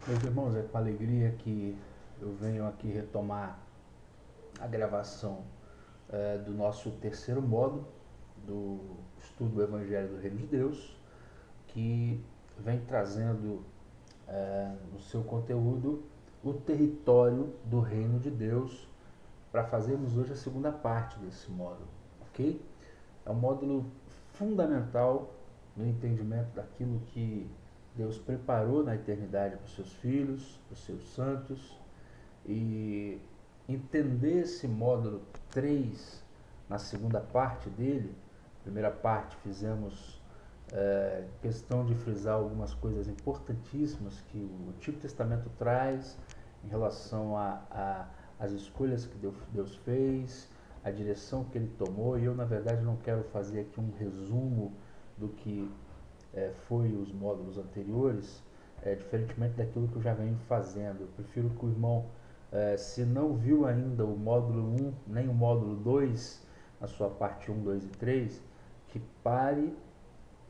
Meus irmãos, é com alegria que eu venho aqui retomar a gravação do nosso terceiro módulo do estudo do Evangelho do Reino de Deus, que vem trazendo no seu conteúdo o território do Reino de Deus, para fazermos hoje a segunda parte desse módulo, ok? É um módulo fundamental no entendimento daquilo que Deus preparou na eternidade para os seus filhos, para os seus santos, e entender esse módulo 3 na segunda parte dele. Primeira parte fizemos questão de frisar algumas coisas importantíssimas que o Antigo Testamento traz em relação às escolhas que Deus fez, a direção que ele tomou. E eu, na verdade, não quero fazer aqui um resumo do que foi os módulos anteriores, diferentemente daquilo que eu já venho fazendo. Eu prefiro que o irmão, se não viu ainda o módulo 1, nem o módulo 2, na sua parte 1, 2 e 3, que pare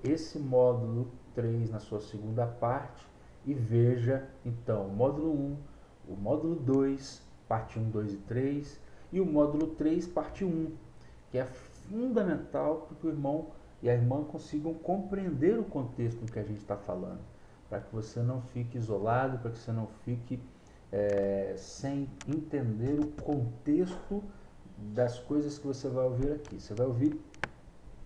esse módulo 3 na sua segunda parte e veja então o módulo 1, o módulo 2, parte 1, 2 e 3, e o módulo 3, parte 1, que é fundamental para que o irmão e a irmã consigam compreender o contexto do que a gente está falando, para que você não fique isolado, para que você não fique sem entender o contexto das coisas que você vai ouvir aqui. Você vai ouvir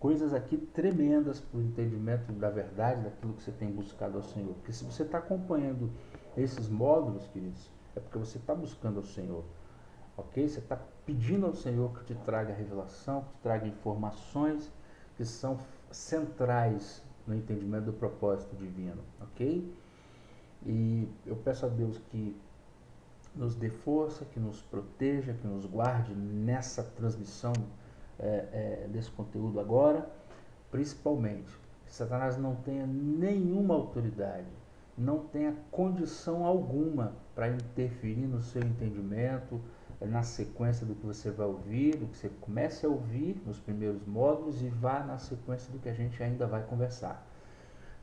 coisas aqui tremendas para o entendimento da verdade, daquilo que você tem buscado ao Senhor. Porque se você está acompanhando esses módulos, queridos, é porque você está buscando ao Senhor, ok? Você está pedindo ao Senhor que te traga revelação, que te traga informações que são centrais no entendimento do propósito divino, ok? E eu peço a Deus que nos dê força, que nos proteja, que nos guarde nessa transmissão desse conteúdo agora, principalmente que Satanás não tenha nenhuma autoridade, não tenha condição alguma para interferir no seu entendimento, na sequência do que você vai ouvir, do que você comece a ouvir nos primeiros módulos e vá na sequência do que a gente ainda vai conversar.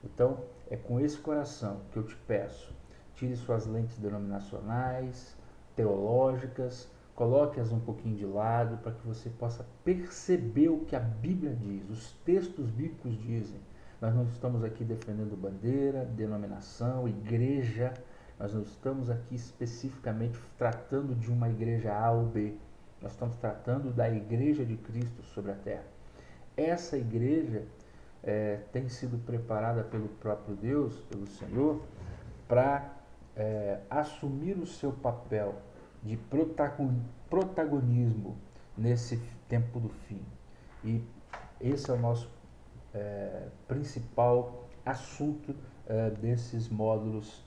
Então, é com esse coração que eu te peço, tire suas lentes denominacionais, teológicas, coloque-as um pouquinho de lado para que você possa perceber o que a Bíblia diz, os textos bíblicos dizem. Nós não estamos aqui defendendo bandeira, denominação, igreja, nós não estamos aqui especificamente tratando de uma igreja A ou B, nós estamos tratando da igreja de Cristo sobre a terra. Essa igreja tem sido preparada pelo próprio Deus, pelo Senhor, para assumir o seu papel de protagonismo nesse tempo do fim. E esse é o nosso principal assunto desses módulos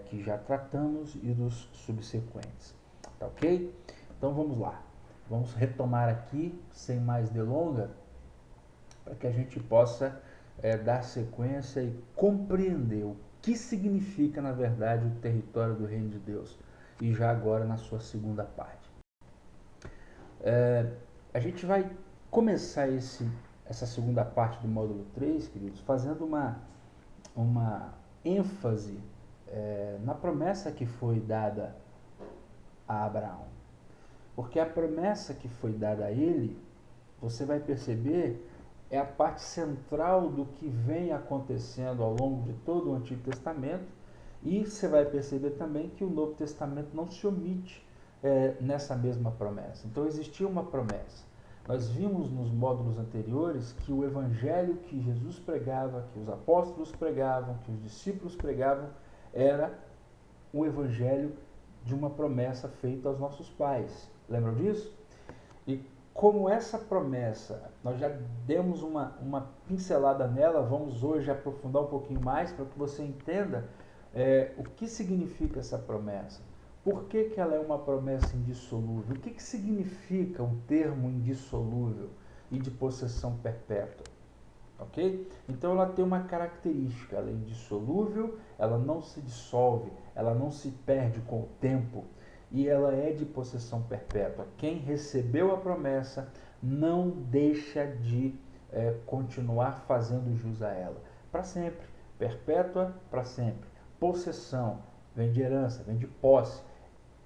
que já tratamos e dos subsequentes. Tá ok? Então vamos lá. Vamos retomar aqui, sem mais delonga, para que a gente possa dar sequência e compreender o que significa, na verdade, o território do Reino de Deus. E já agora na sua segunda parte. A gente vai começar essa segunda parte do módulo 3, queridos, fazendo uma ênfase na promessa que foi dada a Abraão. Porque a promessa que foi dada a ele, você vai perceber, é a parte central do que vem acontecendo ao longo de todo o Antigo Testamento, e você vai perceber também que o Novo Testamento não se omite nessa mesma promessa. Então existia uma promessa. Nós vimos nos módulos anteriores que o evangelho que Jesus pregava, que os apóstolos pregavam, que os discípulos pregavam, era um evangelho de uma promessa feita aos nossos pais. Lembram disso? E como essa promessa, nós já demos uma pincelada nela, vamos hoje aprofundar um pouquinho mais para que você entenda o que significa essa promessa. Por que ela é uma promessa indissolúvel? O que significa um termo indissolúvel e de possessão perpétua? Ok? Então ela tem uma característica, ela é indissolúvel, ela não se dissolve, ela não se perde com o tempo e ela é de possessão perpétua. Quem recebeu a promessa não deixa de continuar fazendo jus a ela. Para sempre, perpétua para sempre. Possessão, vem de herança, vem de posse.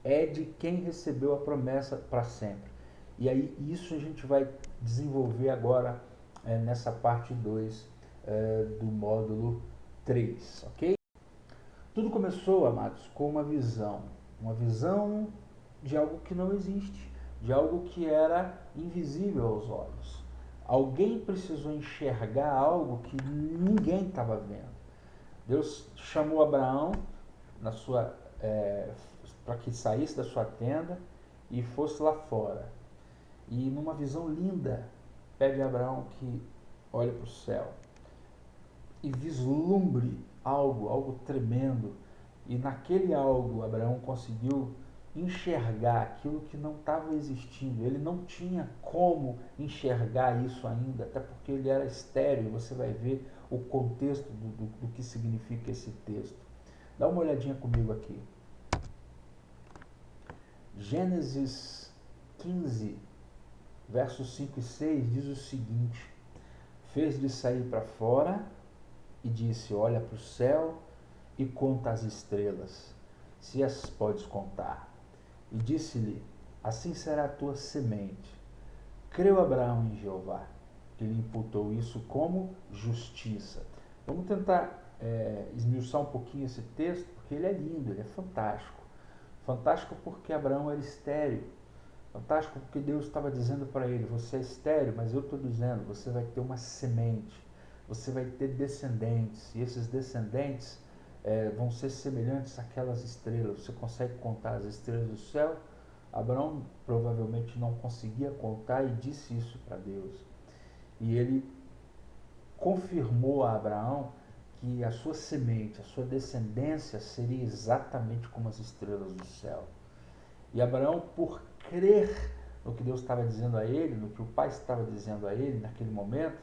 É de quem recebeu a promessa para sempre. E aí isso a gente vai desenvolver agora nessa parte 2 do módulo 3, ok? Tudo começou, amados, com uma visão de algo que não existe, de algo que era invisível aos olhos. Alguém precisou enxergar algo que ninguém estava vendo. Deus chamou Abraão na sua para que saísse da sua tenda e fosse lá fora. E numa visão linda, pede a Abraão que olhe para o céu e vislumbre algo tremendo. E naquele algo, Abraão conseguiu enxergar aquilo que não estava existindo. Ele não tinha como enxergar isso ainda, até porque ele era estéril. Você vai ver o contexto do que significa esse texto. Dá uma olhadinha comigo aqui. Gênesis 15, versos 5 e 6 diz o seguinte: fez-lhe sair para fora e disse: olha para o céu e conta as estrelas, se as podes contar. E disse-lhe: assim será a tua semente. Creu Abraão em Jeová, que lhe imputou isso como justiça. Vamos tentar esmiuçar um pouquinho esse texto, porque ele é lindo, ele é fantástico. Fantástico porque Abraão era estéril. Fantástico porque Deus estava dizendo para ele: você é estéril, mas eu estou dizendo, você vai ter uma semente, você vai ter descendentes, e esses descendentes vão ser semelhantes àquelas estrelas. Você consegue contar as estrelas do céu? Abraão provavelmente não conseguia contar e disse isso para Deus. E ele confirmou a Abraão que a sua semente, a sua descendência seria exatamente como as estrelas do céu. E Abraão, por crer no que Deus estava dizendo a ele, no que o Pai estava dizendo a ele naquele momento,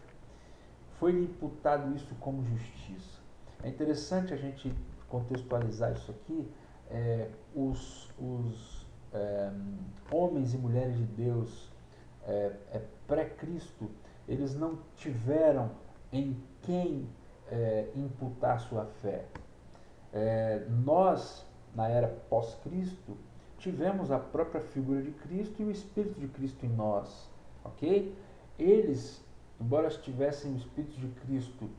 foi-lhe imputado isso como justiça. É interessante a gente contextualizar isso aqui. Os homens e mulheres de Deus pré-Cristo, eles não tiveram em quem imputar sua fé. Nós, na era pós-Cristo, tivemos a própria figura de Cristo e o Espírito de Cristo em nós, ok? Eles, embora tivessem o Espírito de Cristo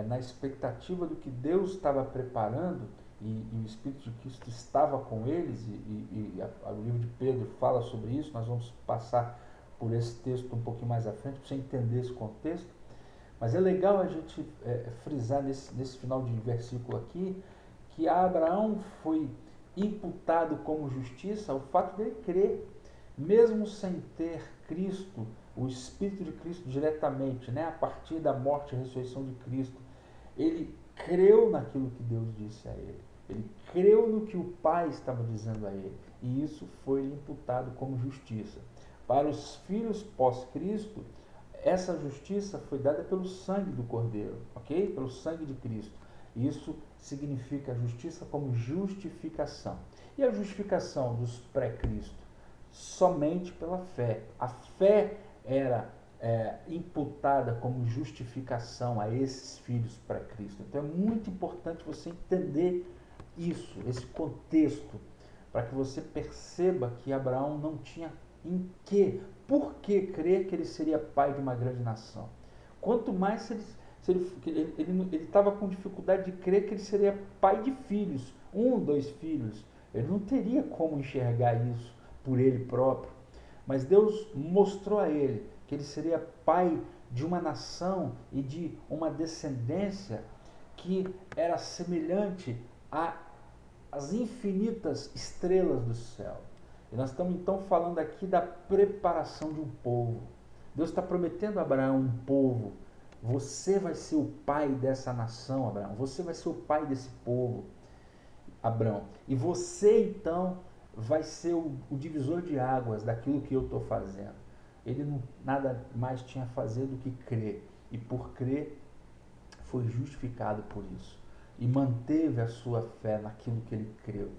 na expectativa do que Deus estava preparando, e o Espírito de Cristo estava com eles, o livro de Pedro fala sobre isso. Nós vamos passar por esse texto um pouquinho mais à frente, para você entender esse contexto. Mas é legal a gente frisar nesse final de versículo aqui, que a Abraão foi imputado como justiça o fato dele crer, mesmo sem ter Cristo, o Espírito de Cristo diretamente, a partir da morte e ressurreição de Cristo. Ele creu naquilo que Deus disse a ele. Ele creu no que o Pai estava dizendo a ele. E isso foi imputado como justiça. Para os filhos pós-Cristo, essa justiça foi dada pelo sangue do Cordeiro, ok? Pelo sangue de Cristo. Isso significa a justiça como justificação. E a justificação dos pré-Cristo? Somente pela fé. A fé era imputada como justificação a esses filhos pré-Cristo. Então é muito importante você entender isso, esse contexto, para que você perceba que Abraão não tinha por que crer que ele seria pai de uma grande nação. Quanto mais se ele estava com dificuldade de crer que ele seria pai de filhos, 2 filhos. Ele não teria como enxergar isso por ele próprio. Mas Deus mostrou a ele que ele seria pai de uma nação e de uma descendência que era semelhante às infinitas estrelas do céu. E nós estamos então falando aqui da preparação de um povo. Deus está prometendo a Abraão um povo. Você vai ser o pai dessa nação, Abraão. Você vai ser o pai desse povo, Abraão. E você então vai ser o divisor de águas daquilo que eu estou fazendo. Ele nada mais tinha a fazer do que crer. E por crer, foi justificado por isso. E manteve a sua fé naquilo que ele creu.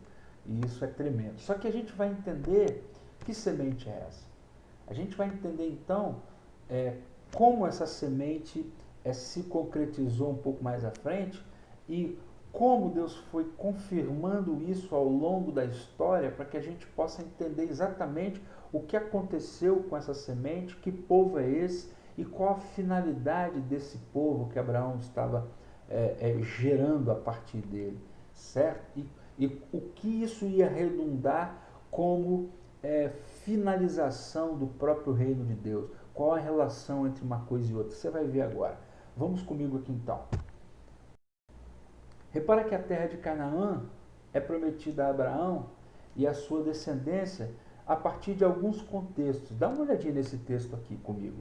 E isso é tremendo. Só que a gente vai entender que semente é essa. A gente vai entender então como essa semente se concretizou um pouco mais à frente e como Deus foi confirmando isso ao longo da história para que a gente possa entender exatamente o que aconteceu com essa semente, que povo é esse e qual a finalidade desse povo que Abraão estava gerando a partir dele, certo? E o que isso ia redundar como finalização do próprio reino de Deus. Qual a relação entre uma coisa e outra? Você vai ver agora. Vamos comigo aqui então. Repara que a terra de Canaã é prometida a Abraão e a sua descendência a partir de alguns contextos. Dá uma olhadinha nesse texto aqui comigo.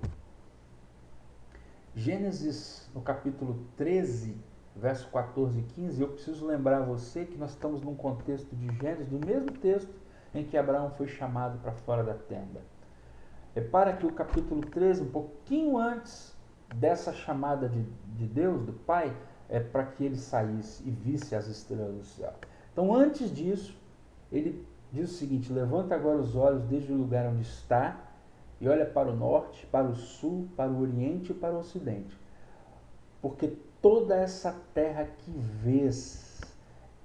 Gênesis, no capítulo 13, verso 14 e 15, eu preciso lembrar a você que nós estamos num contexto de Gênesis, do mesmo texto em que Abraão foi chamado para fora da tenda. Repara que o capítulo 13, um pouquinho antes dessa chamada de Deus, do Pai, para que ele saísse e visse as estrelas do céu. Então, antes disso, ele diz o seguinte: levanta agora os olhos desde o lugar onde está e olha para o norte, para o sul, para o oriente e para o ocidente. Porque toda essa terra que vês,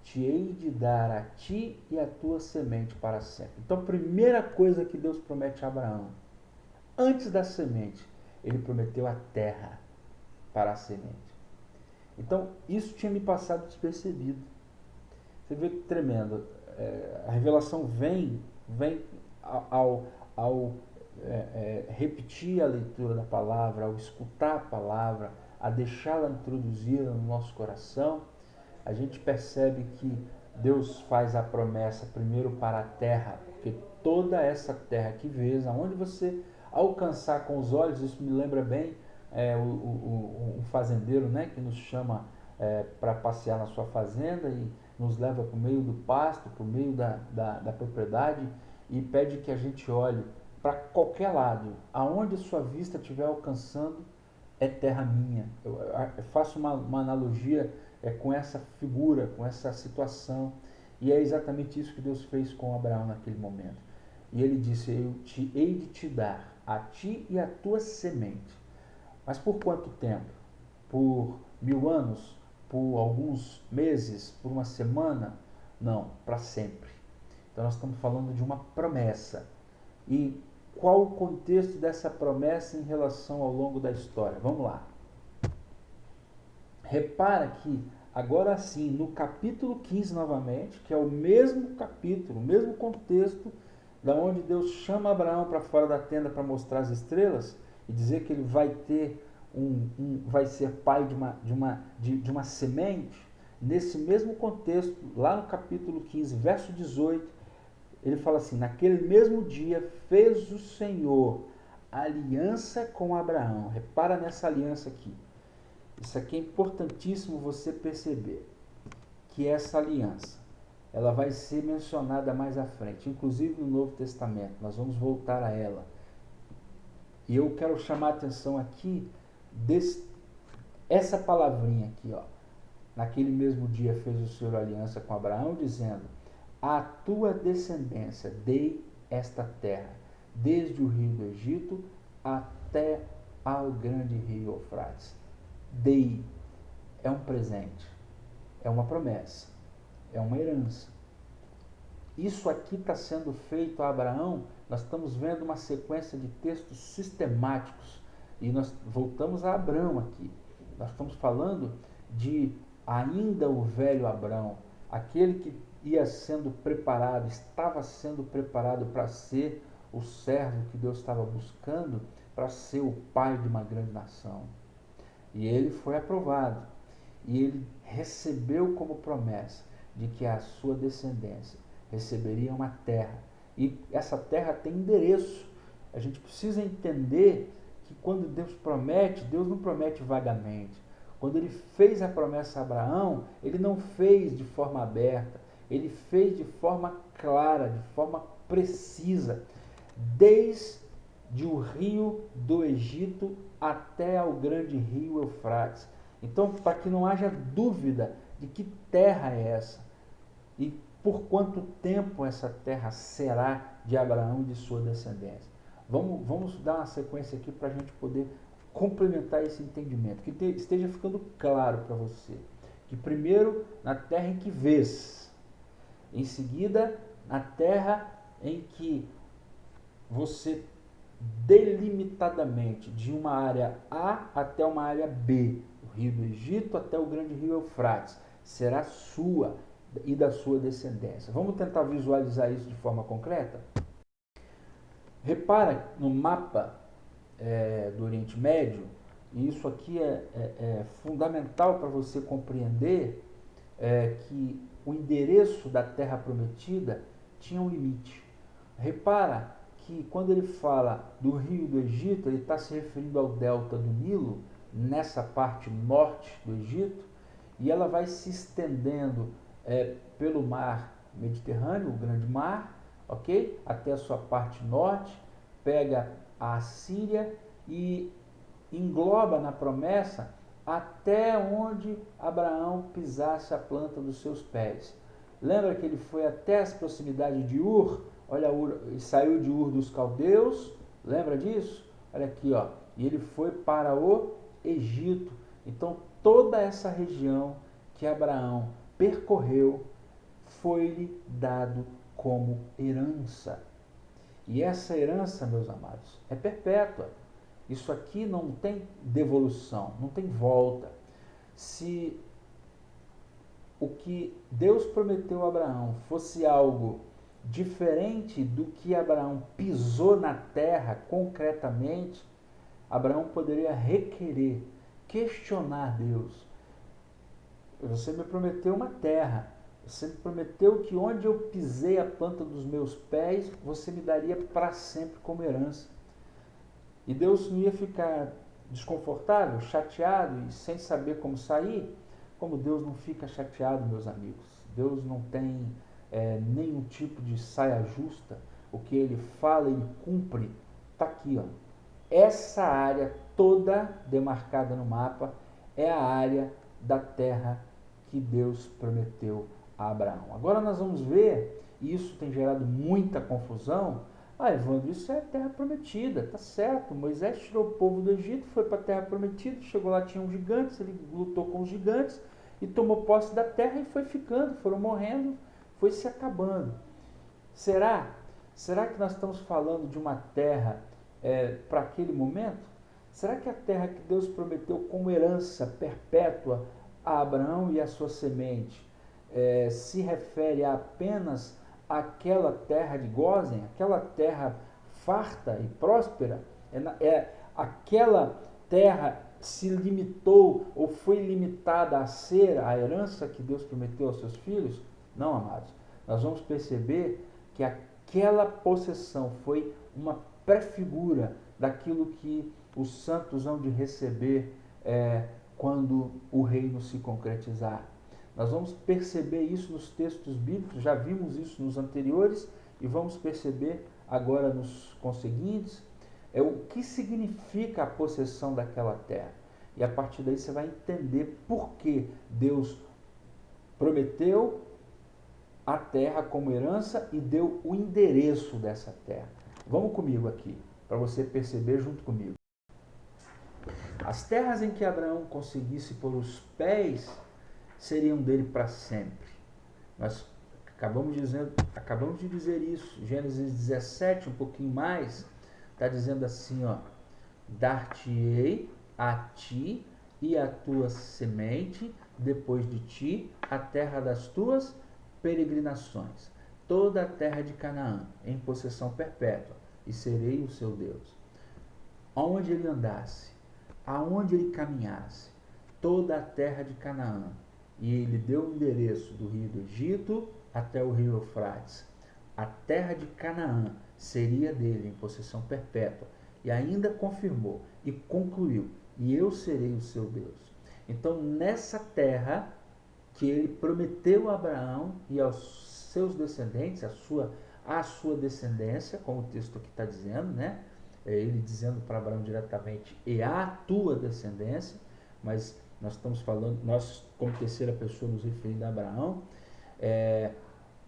te hei de dar a ti e a tua semente para sempre. Então, a primeira coisa que Deus promete a Abraão, antes da semente, ele prometeu a terra para a semente. Então, isso tinha me passado despercebido. Você vê que tremendo. A revelação vem ao repetir a leitura da palavra, ao escutar a palavra, a deixá-la introduzida no nosso coração. A gente percebe que Deus faz a promessa primeiro para a terra, porque toda essa terra que vês, aonde você alcançar com os olhos, isso me lembra bem um fazendeiro, né, que nos chama para passear na sua fazenda e nos leva para o meio do pasto, para o meio da propriedade e pede que a gente olhe para qualquer lado, aonde sua vista estiver alcançando, é terra minha. Eu faço uma analogia com essa figura, com essa situação, e é exatamente isso que Deus fez com Abraão naquele momento. E ele disse: eu te hei de te dar, a ti e a tua semente. Mas por quanto tempo? Por 1000 anos? Por alguns meses? Por uma semana? Não, para sempre. Então nós estamos falando de uma promessa. E qual o contexto dessa promessa em relação ao longo da história? Vamos lá. Repara que, agora sim, no capítulo 15 novamente, que é o mesmo capítulo, o mesmo contexto, da onde Deus chama Abraão para fora da tenda para mostrar as estrelas e dizer que ele vai ter vai ser pai de uma semente. Nesse mesmo contexto, lá no capítulo 15, verso 18, ele fala assim: naquele mesmo dia fez o Senhor aliança com Abraão. Repara nessa aliança aqui. Isso aqui é importantíssimo você perceber, que essa aliança, ela vai ser mencionada mais à frente, inclusive no Novo Testamento. Nós vamos voltar a ela. E eu quero chamar a atenção aqui essa palavrinha aqui, ó. Naquele mesmo dia fez o Senhor aliança com Abraão, dizendo: à tua descendência dei esta terra, desde o rio do Egito até ao grande rio Eufrates. Dei é um presente, é uma promessa, é uma herança. Isso aqui está sendo feito a Abraão. Nós estamos vendo uma sequência de textos sistemáticos e nós voltamos a Abraão aqui. Nós estamos falando de ainda o velho Abraão, aquele que ia sendo preparado, estava sendo preparado para ser o servo que Deus estava buscando, para ser o pai de uma grande nação. E ele foi aprovado. E ele recebeu como promessa de que a sua descendência receberia uma terra. E essa terra tem endereço. A gente precisa entender que quando Deus promete, Deus não promete vagamente. Quando ele fez a promessa a Abraão, ele não fez de forma aberta, ele fez de forma clara, de forma precisa, desde o rio do Egito até ao grande rio Eufrates. Então, para que não haja dúvida de que terra é essa e por quanto tempo essa terra será de Abraão e de sua descendência. Vamos dar uma sequência aqui para a gente poder complementar esse entendimento, que esteja ficando claro para você Que primeiro na terra em que vês, em seguida na terra em que você delimitadamente, de uma área A até uma área B, o rio do Egito até o grande rio Eufrates, será sua e da sua descendência. Vamos tentar visualizar isso de forma concreta? Repara no mapa do Oriente Médio, e isso aqui é fundamental para você compreender que o endereço da Terra Prometida tinha um limite. Repara que quando ele fala do rio do Egito, ele está se referindo ao delta do Nilo, nessa parte norte do Egito, e ela vai se estendendo pelo mar Mediterrâneo, o grande mar, ok? Até a sua parte norte, pega a Síria e engloba na promessa até onde Abraão pisasse a planta dos seus pés. Lembra que ele foi até as proximidades de Ur? Olha, ele saiu de Ur dos caldeus, lembra disso? Olha aqui, ó. E ele foi para o Egito. Então, toda essa região que Abraão percorreu foi-lhe dado como herança. E essa herança, meus amados, é perpétua. Isso aqui não tem devolução, não tem volta. Se o que Deus prometeu a Abraão fosse algo diferente do que Abraão pisou na terra concretamente, Abraão poderia requerer, questionar Deus. Você me prometeu uma terra, você me prometeu que onde eu pisei a planta dos meus pés, você me daria para sempre como herança. E Deus não ia ficar desconfortável, chateado e sem saber como sair? Como Deus não fica chateado, meus amigos. Deus não tem nenhum tipo de saia justa. O que Ele fala, Ele cumpre. Está aqui, ó. Essa área toda demarcada no mapa é a área da terra que Deus prometeu a Abraão. Agora nós vamos ver, e isso tem gerado muita confusão. Evandro, isso é a terra prometida, tá certo. Moisés tirou o povo do Egito, foi para a terra prometida, chegou lá, tinha gigantes, ele lutou com os gigantes e tomou posse da terra e foi ficando, foram morrendo, foi se acabando. Será que nós estamos falando de uma terra para aquele momento? Será que a terra que Deus prometeu como herança perpétua a Abraão e a sua semente se refere apenas àquela terra de Gósen, aquela terra farta e próspera? Aquela terra se limitou ou foi limitada a ser a herança que Deus prometeu aos seus filhos? Não, amados. Nós vamos perceber que aquela possessão foi uma prefigura daquilo que os santos hão de receber quando o reino se concretizar. Nós vamos perceber isso nos textos bíblicos, já vimos isso nos anteriores e vamos perceber agora nos conseguintes o que significa a possessão daquela terra. E a partir daí você vai entender por que Deus prometeu a terra como herança e deu o endereço dessa terra. Vamos comigo aqui, para você perceber junto comigo. As terras em que Abraão conseguisse pôr os pés seriam dele para sempre. Nós acabamos de dizer isso. Gênesis 17, um pouquinho mais, está dizendo assim, ó: dar-te-ei a ti e a tua semente depois de ti a terra das tuas peregrinações, toda a terra de Canaã, em possessão perpétua, e serei o seu Deus. Aonde ele andasse, aonde ele caminhasse, toda a terra de Canaã, e ele deu o endereço do rio do Egito até o rio Eufrates. A terra de Canaã seria dele em possessão perpétua, e ainda confirmou e concluiu: e eu serei o seu Deus. Então, nessa terra que ele prometeu a Abraão e aos seus descendentes, a sua descendência, como o texto aqui está dizendo, né? Ele dizendo para Abraão diretamente: e a tua descendência, mas nós estamos falando, nós como terceira pessoa nos referindo a Abraão,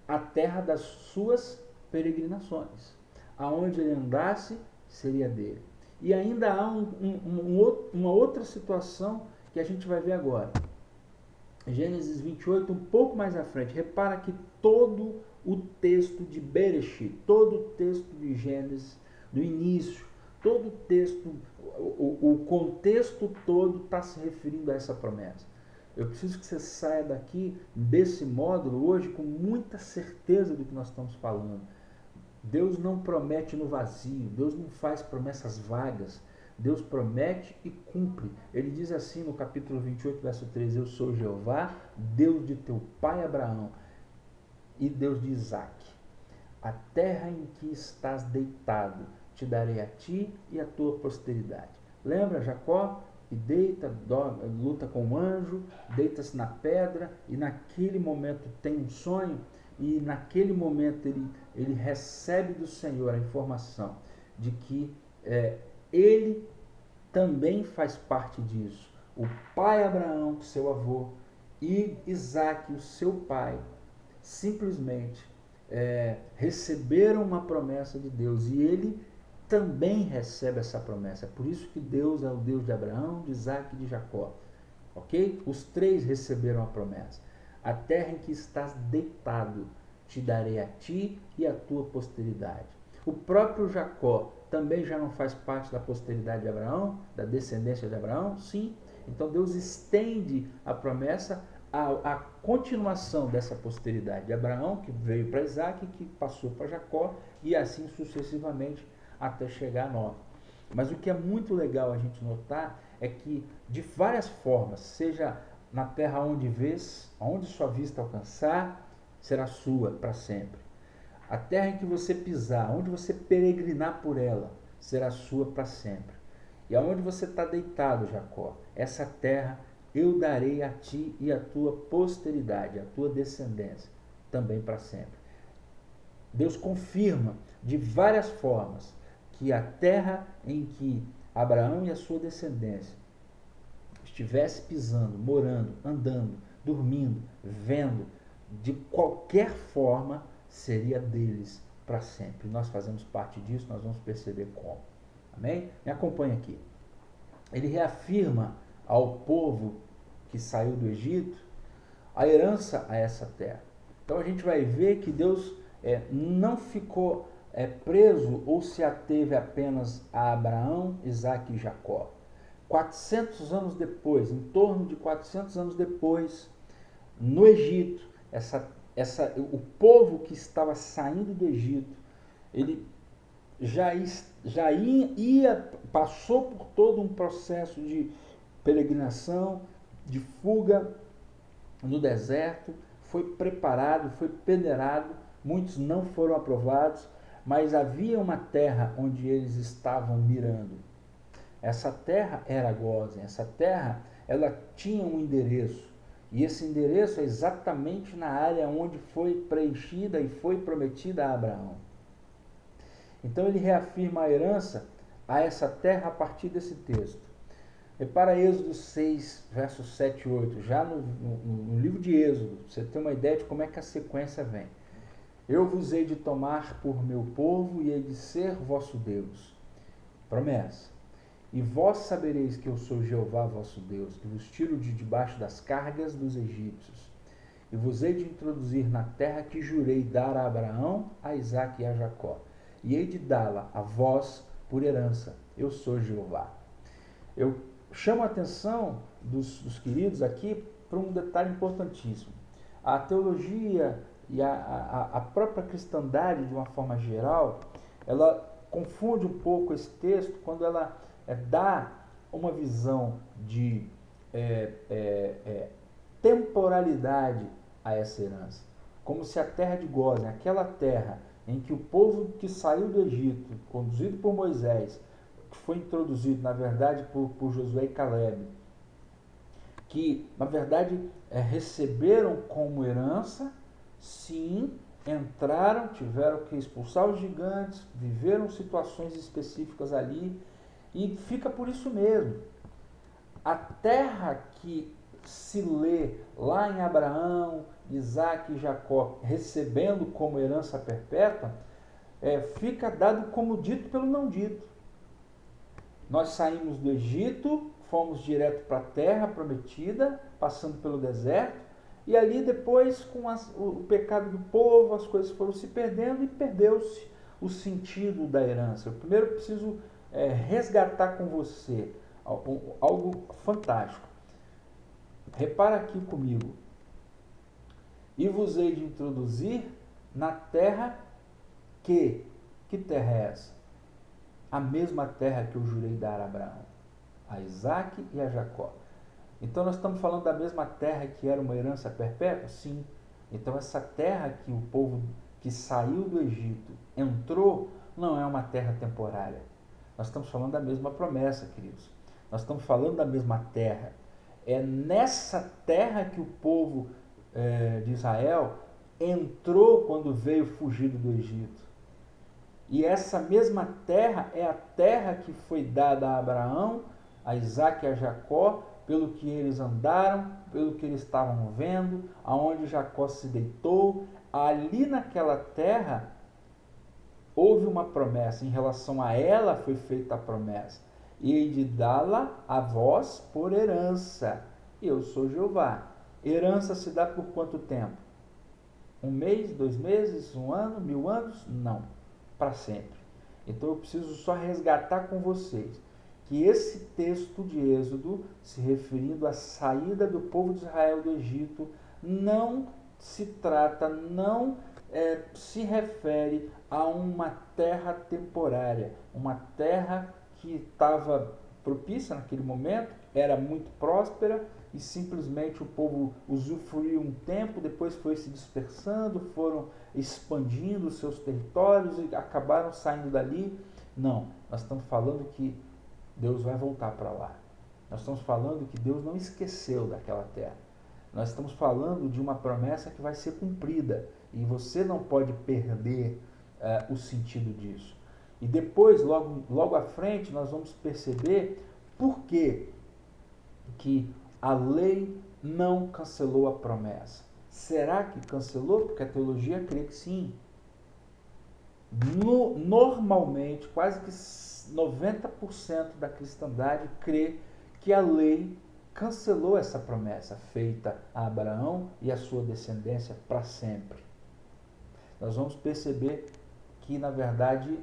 a terra das suas peregrinações, aonde ele andasse seria dele. E ainda há uma outra situação que a gente vai ver agora. Gênesis 28, um pouco mais à frente, repara que todo o texto de Bereshit, todo o texto de Gênesis, do início, todo o texto, o contexto todo está se referindo a essa promessa. Eu preciso que você saia daqui, desse módulo, hoje, com muita certeza do que nós estamos falando. Deus não promete no vazio, Deus não faz promessas vagas, Deus promete e cumpre. Ele diz assim no capítulo 28, verso 13, eu sou Jeová, Deus de teu pai Abraão e Deus de Isaque. A terra em que estás deitado te darei a ti e a tua posteridade. Lembra Jacó? E deita, luta com o anjo, deita-se na pedra e naquele momento tem um sonho e naquele momento ele recebe do Senhor a informação de que ele também faz parte disso. O pai Abraão, seu avô, e Isaque, o seu pai, simplesmente receberam uma promessa de Deus e ele também recebe essa promessa. É por isso que Deus é o Deus de Abraão, de Isaque e de Jacó. Ok? Os três receberam a promessa. A terra em que estás deitado te darei a ti e a tua posteridade. O próprio Jacó também já não faz parte da posteridade de Abraão, da descendência de Abraão? Sim. Então Deus estende a promessa à continuação dessa posteridade de Abraão, que veio para Isaque, que passou para Jacó, e assim sucessivamente até chegar a nós. Mas o que é muito legal a gente notar é que, de várias formas, seja na terra onde vês, aonde sua vista alcançar, será sua para sempre. A terra em que você pisar, onde você peregrinar por ela, será sua para sempre. E aonde você está deitado, Jacó, essa terra eu darei a ti e a tua posteridade, a tua descendência, também para sempre. Deus confirma de várias formas que a terra em que Abraão e a sua descendência estivesse pisando, morando, andando, dormindo, vendo, de qualquer forma, seria deles para sempre. Nós fazemos parte disso, nós vamos perceber como. Amém? Me acompanhe aqui. Ele reafirma ao povo que saiu do Egito a herança a essa terra. Então a gente vai ver que Deus não ficou preso ou se ateve apenas a Abraão, Isaque e Jacó. 400 anos depois, em torno de 400 anos depois, no Egito, o povo que estava saindo do Egito, ele passou por todo um processo de peregrinação, de fuga no deserto, foi preparado, foi peneirado, muitos não foram aprovados, mas havia uma terra onde eles estavam mirando. Essa terra era Gósen, essa terra ela tinha um endereço, e esse endereço é exatamente na área onde foi preenchida e foi prometida a Abraão. Então ele reafirma a herança a essa terra a partir desse texto. Repara Êxodo 6, versos 7 e 8, já no livro de Êxodo, você tem uma ideia de como é que a sequência vem. Eu vos hei de tomar por meu povo e hei de ser vosso Deus. Promessa. E vós sabereis que eu sou Jeová vosso Deus, que vos tiro de debaixo das cargas dos egípcios. E vos hei de introduzir na terra que jurei dar a Abraão, a Isaque e a Jacó. E hei de dá-la a vós por herança. Eu sou Jeová. Eu chamo a atenção dos queridos aqui para um detalhe importantíssimo. A teologia e a própria cristandade, de uma forma geral, ela confunde um pouco esse texto quando ela dá uma visão de temporalidade a essa herança. Como se a terra de Gósen, aquela terra em que o povo que saiu do Egito, conduzido por Moisés, que foi introduzido, na verdade, por Josué e Caleb, que, na verdade, receberam como herança, sim, entraram, tiveram que expulsar os gigantes, viveram situações específicas ali, e fica por isso mesmo. A terra que se lê lá em Abraão, Isaque e Jacó recebendo como herança perpétua, fica dado como dito pelo não dito. Nós saímos do Egito, fomos direto para a terra prometida, passando pelo deserto, e ali depois, com o pecado do povo, as coisas foram se perdendo e perdeu-se o sentido da herança. Eu primeiro preciso resgatar com você algo fantástico. Repara aqui comigo. E vos hei de introduzir na terra que terra é essa? A mesma terra que eu jurei dar a Abraão, a Isaque e a Jacó. Então nós estamos falando da mesma terra que era uma herança perpétua? Sim. Então essa terra que o povo que saiu do Egito entrou, não é uma terra temporária. Nós estamos falando da mesma promessa, queridos. Nós estamos falando da mesma terra. É nessa terra que o povo de Israel entrou quando veio fugido do Egito. E essa mesma terra é a terra que foi dada a Abraão, a Isaque e a Jacó, pelo que eles andaram, pelo que eles estavam vendo, aonde Jacó se deitou. Ali naquela terra houve uma promessa, em relação a ela foi feita a promessa. E hei de dá-la a vós por herança. Eu sou Jeová. Herança se dá por quanto tempo? 1 mês, 2 meses, 1 ano, 1000 anos? Não, para sempre. Então eu preciso só resgatar com vocês que esse texto de Êxodo, se referindo à saída do povo de Israel do Egito, não se trata, não se refere a uma terra temporária, uma terra que estava propícia naquele momento, era muito próspera e simplesmente o povo usufruiu um tempo, depois foi se dispersando, foram expandindo os seus territórios e acabaram saindo dali. Não, nós estamos falando que Deus vai voltar para lá. Nós estamos falando que Deus não esqueceu daquela terra. Nós estamos falando de uma promessa que vai ser cumprida e você não pode perder o sentido disso. E depois, logo à frente, nós vamos perceber por que a lei não cancelou a promessa. Será que cancelou? Porque a teologia crê que sim. Normalmente, quase que 90% da cristandade crê que a lei cancelou essa promessa feita a Abraão e a sua descendência para sempre. Nós vamos perceber que, na verdade,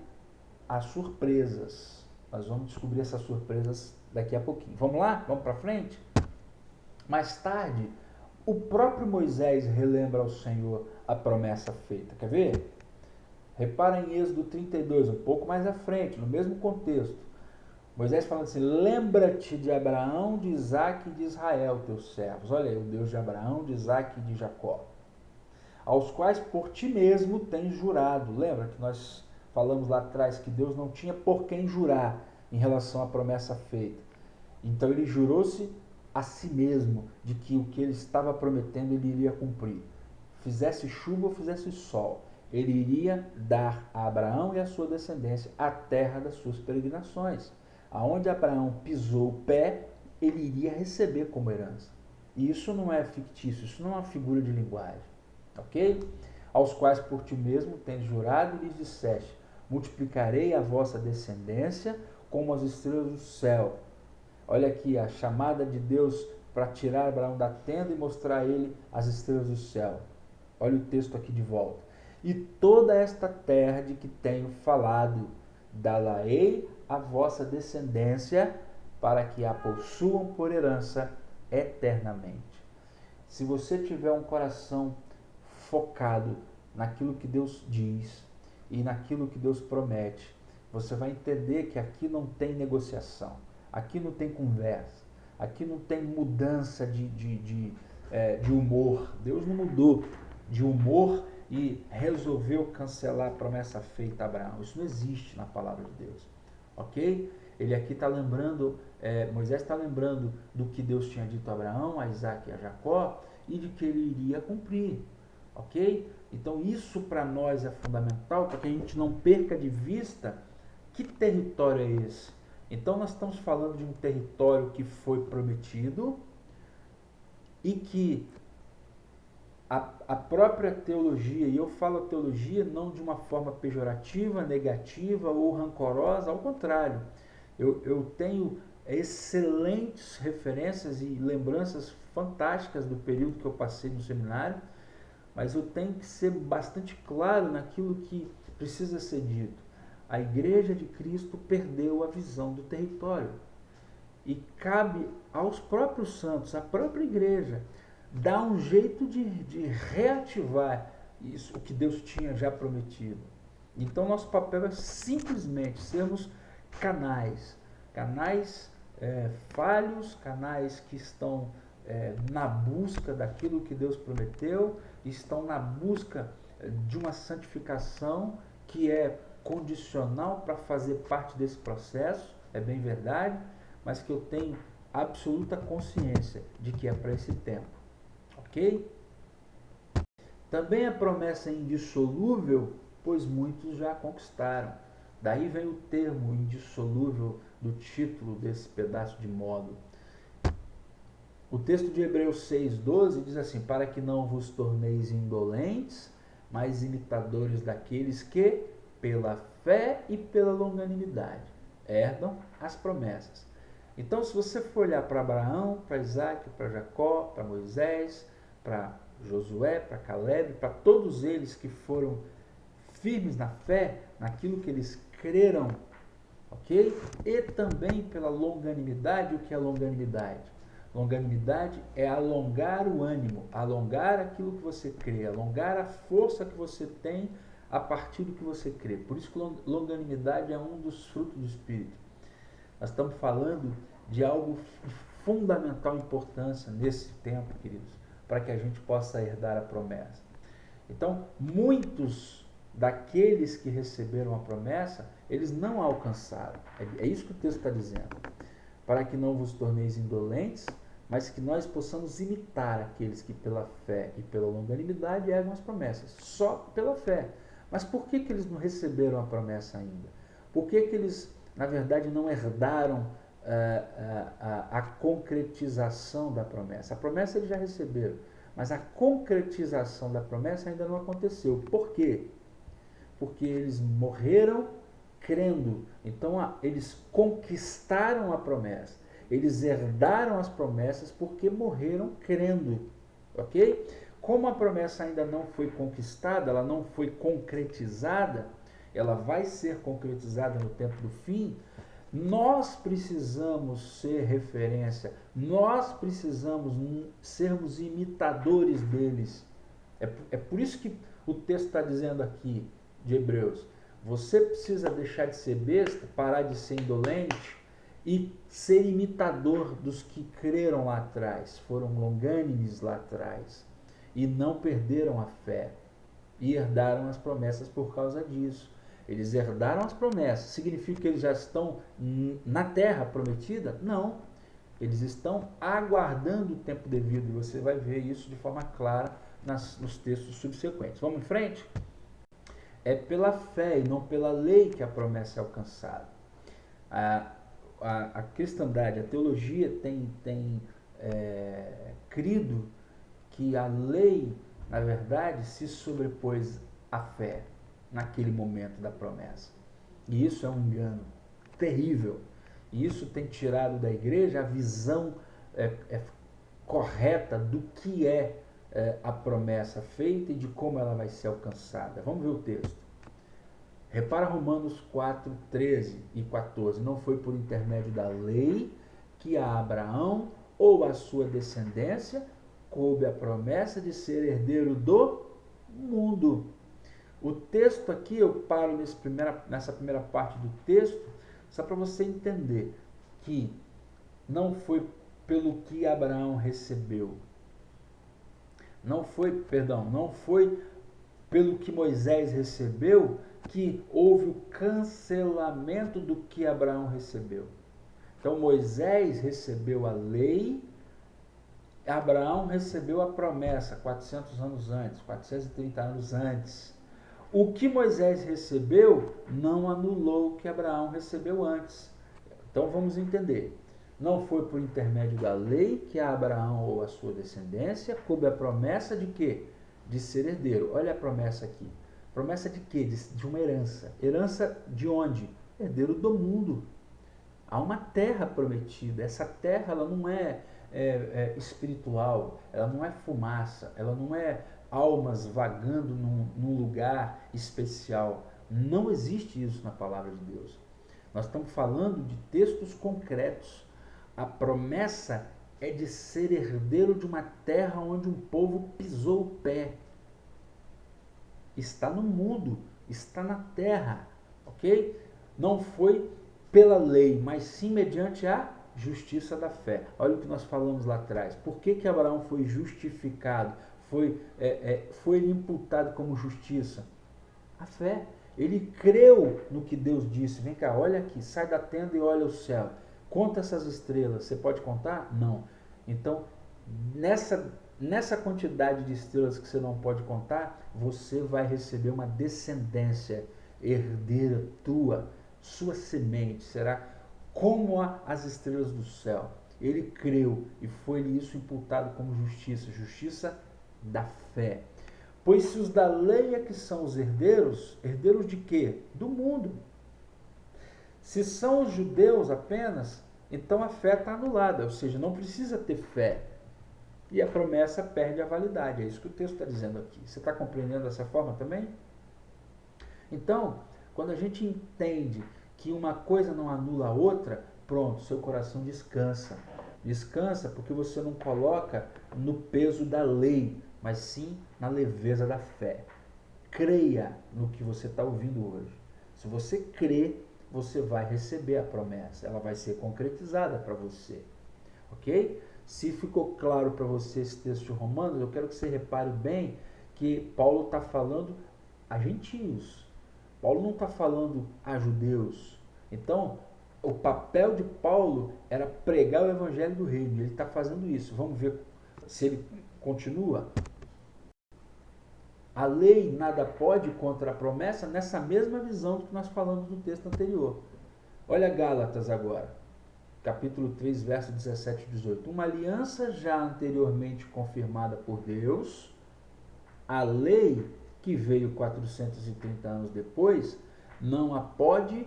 há surpresas. Nós vamos descobrir essas surpresas daqui a pouquinho. Vamos lá? Vamos para frente? Mais tarde, o próprio Moisés relembra ao Senhor a promessa feita. Quer ver? Repara em Êxodo 32, um pouco mais à frente, no mesmo contexto. Moisés falando assim: lembra-te de Abraão, de Isaque e de Israel, teus servos. Olha aí, o Deus de Abraão, de Isaque e de Jacó. Aos quais por ti mesmo tens jurado. Lembra que nós falamos lá atrás que Deus não tinha por quem jurar em relação à promessa feita. Então ele jurou-se a si mesmo de que o que ele estava prometendo ele iria cumprir. Fizesse chuva ou fizesse sol, ele iria dar a Abraão e a sua descendência a terra das suas peregrinações. Aonde Abraão pisou o pé, ele iria receber como herança. E isso não é fictício, isso não é uma figura de linguagem. Ok? Aos quais por ti mesmo tens jurado e lhes disseste: multiplicarei a vossa descendência como as estrelas do céu. Olha aqui a chamada de Deus para tirar Abraão da tenda e mostrar a ele as estrelas do céu. Olha o texto aqui de volta. E toda esta terra de que tenho falado, dá-la-ei a vossa descendência, para que a possuam por herança eternamente. Se você tiver um coração focado naquilo que Deus diz e naquilo que Deus promete, você vai entender que aqui não tem negociação, aqui não tem conversa, aqui não tem mudança de humor. Deus não mudou de humor e resolveu cancelar a promessa feita a Abraão. Isso não existe na palavra de Deus, ok? Ele aqui está lembrando, Moisés está lembrando do que Deus tinha dito a Abraão, a Isaque e a Jacó, e de que ele iria cumprir, ok? Então isso para nós é fundamental, para que a gente não perca de vista que território é esse. Então nós estamos falando de um território que foi prometido e que a própria teologia, e eu falo teologia não de uma forma pejorativa, negativa ou rancorosa, ao contrário, eu tenho excelentes referências e lembranças fantásticas do período que eu passei no seminário, mas eu tenho que ser bastante claro naquilo que precisa ser dito. A Igreja de Cristo perdeu a visão do território. E cabe aos próprios santos, à própria igreja, dar um jeito de reativar isso, o que Deus tinha já prometido. Então, nosso papel é simplesmente sermos canais falhos, canais que estão na busca daquilo que Deus prometeu, estão na busca de uma santificação que é condicional para fazer parte desse processo, é bem verdade, mas que eu tenho absoluta consciência de que é para esse tempo, ok? Também a promessa é indissolúvel, pois muitos já a conquistaram. Daí vem o termo indissolúvel do título desse pedaço de módulo. O texto de Hebreus 6,12 diz assim: para que não vos torneis indolentes, mas imitadores daqueles que, pela fé e pela longanimidade, herdam as promessas. Então, se você for olhar para Abraão, para Isaac, para Jacó, para Moisés, para Josué, para Caleb, para todos eles que foram firmes na fé, naquilo que eles creram, ok? E também pela longanimidade. O que é longanimidade? Longanimidade é alongar o ânimo, alongar aquilo que você crê, alongar a força que você tem a partir do que você crê. Por isso que longanimidade é um dos frutos do Espírito. Nós estamos falando de algo de fundamental importância nesse tempo, queridos, para que a gente possa herdar a promessa. Então, muitos daqueles que receberam a promessa, eles não a alcançaram. É isso que o texto está dizendo. Para que não vos torneis indolentes, mas que nós possamos imitar aqueles que pela fé e pela longanimidade herdam as promessas. Só pela fé. Mas por que eles não receberam a promessa ainda? Por que eles, na verdade, não herdaram a concretização da promessa? A promessa eles já receberam, mas a concretização da promessa ainda não aconteceu. Por quê? Porque eles morreram crendo. Então, eles conquistaram a promessa. Eles herdaram as promessas porque morreram crendo. Ok? Como a promessa ainda não foi conquistada, ela não foi concretizada, ela vai ser concretizada no tempo do fim, nós precisamos ser referência, nós precisamos sermos imitadores deles. É por isso que o texto está dizendo aqui, de Hebreus, você precisa deixar de ser besta, parar de ser indolente e ser imitador dos que creram lá atrás, foram longânimes lá atrás e não perderam a fé e herdaram as promessas por causa disso. Eles herdaram as promessas. Significa que eles já estão na terra prometida? Não. Eles estão aguardando o tempo devido. E você vai ver isso de forma clara nos textos subsequentes. Vamos em frente? É pela fé e não pela lei que a promessa é alcançada. A cristandade, a teologia tem crido que a lei, na verdade, se sobrepôs à fé naquele momento da promessa. E isso é um engano terrível. E isso tem tirado da igreja a visão correta do que é a promessa feita e de como ela vai ser alcançada. Vamos ver o texto. Repara Romanos 4, 13 e 14. Não foi por intermédio da lei que a Abraão ou a sua descendência coube a promessa de ser herdeiro do mundo. O texto aqui, eu paro nessa primeira parte do texto, só para você entender que não foi pelo que Abraão recebeu. Não foi pelo que Moisés recebeu que houve o cancelamento do que Abraão recebeu. Então Moisés recebeu a lei, Abraão recebeu a promessa 400 anos antes, 430 anos antes. O que Moisés recebeu não anulou o que Abraão recebeu antes. Então vamos entender. Não foi por intermédio da lei que a Abraão ou a sua descendência coube a promessa de quê? De ser herdeiro. Olha a promessa aqui. Promessa de quê? De uma herança. Herança de onde? Herdeiro do mundo. Há uma terra prometida. Essa terra ela não é espiritual, ela não é fumaça, ela não é almas vagando num lugar especial. Não existe isso na palavra de Deus. Nós estamos falando de textos concretos. A promessa é de ser herdeiro de uma terra onde um povo pisou o pé. Está no mundo, está na terra, ok? Não foi pela lei, mas sim mediante a justiça da fé. Olha o que nós falamos lá atrás. Por que Abraão foi justificado? Foi imputado como justiça? A fé. Ele creu no que Deus disse. Vem cá, olha aqui, sai da tenda e olha o céu. Conta essas estrelas. Você pode contar? Não. Então, nessa quantidade de estrelas que você não pode contar, você vai receber uma descendência herdeira tua. Sua semente será como as estrelas do céu. Ele creu e foi-lhe isso imputado como justiça. Justiça da fé. Pois se os da lei é que são os herdeiros, herdeiros de quê? Do mundo. Se são os judeus apenas, então a fé está anulada, ou seja, não precisa ter fé. E a promessa perde a validade. É isso que o texto está dizendo aqui. Você está compreendendo dessa forma também? Então, quando a gente entende que uma coisa não anula a outra, pronto, seu coração descansa. Descansa porque você não coloca no peso da lei, mas sim na leveza da fé. Creia no que você está ouvindo hoje. Se você crê, você vai receber a promessa. Ela vai ser concretizada para você. Ok? Se ficou claro para você esse texto de Romanos, eu quero que você repare bem que Paulo está falando a gentios. Paulo não está falando a judeus. Então, o papel de Paulo era pregar o evangelho do reino. Ele está fazendo isso. Vamos ver se ele continua. A lei nada pode contra a promessa nessa mesma visão que nós falamos no texto anterior. Olha Gálatas agora, capítulo 3, verso 17 e 18. Uma aliança já anteriormente confirmada por Deus, a lei que veio 430 anos depois, não a pode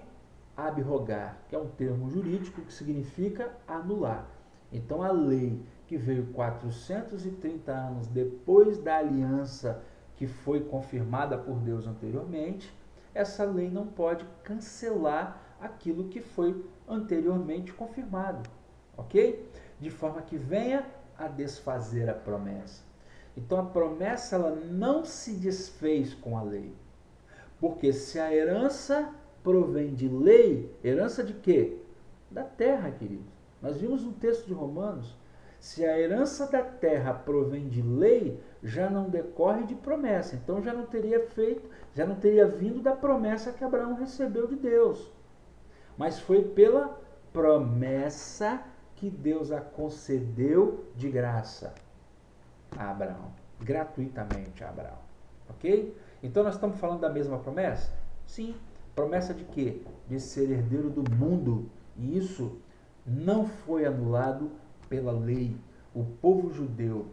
abrogar, que é um termo jurídico que significa anular. Então a lei que veio 430 anos depois da aliança que foi confirmada por Deus anteriormente, essa lei não pode cancelar aquilo que foi anteriormente confirmado, ok? De forma que venha a desfazer a promessa. Então a promessa ela não se desfez com a lei, porque se a herança provém de lei, herança de quê? Da terra, queridos. Nós vimos no texto de Romanos, se a herança da terra provém de lei, já não decorre de promessa. Então já não teria vindo da promessa que Abraão recebeu de Deus. Mas foi pela promessa que Deus a concedeu de graça a Abraão, gratuitamente a Abraão. Ok? Então nós estamos falando da mesma promessa? Sim. Promessa de quê? De ser herdeiro do mundo. E isso não foi anulado pela lei. O povo judeu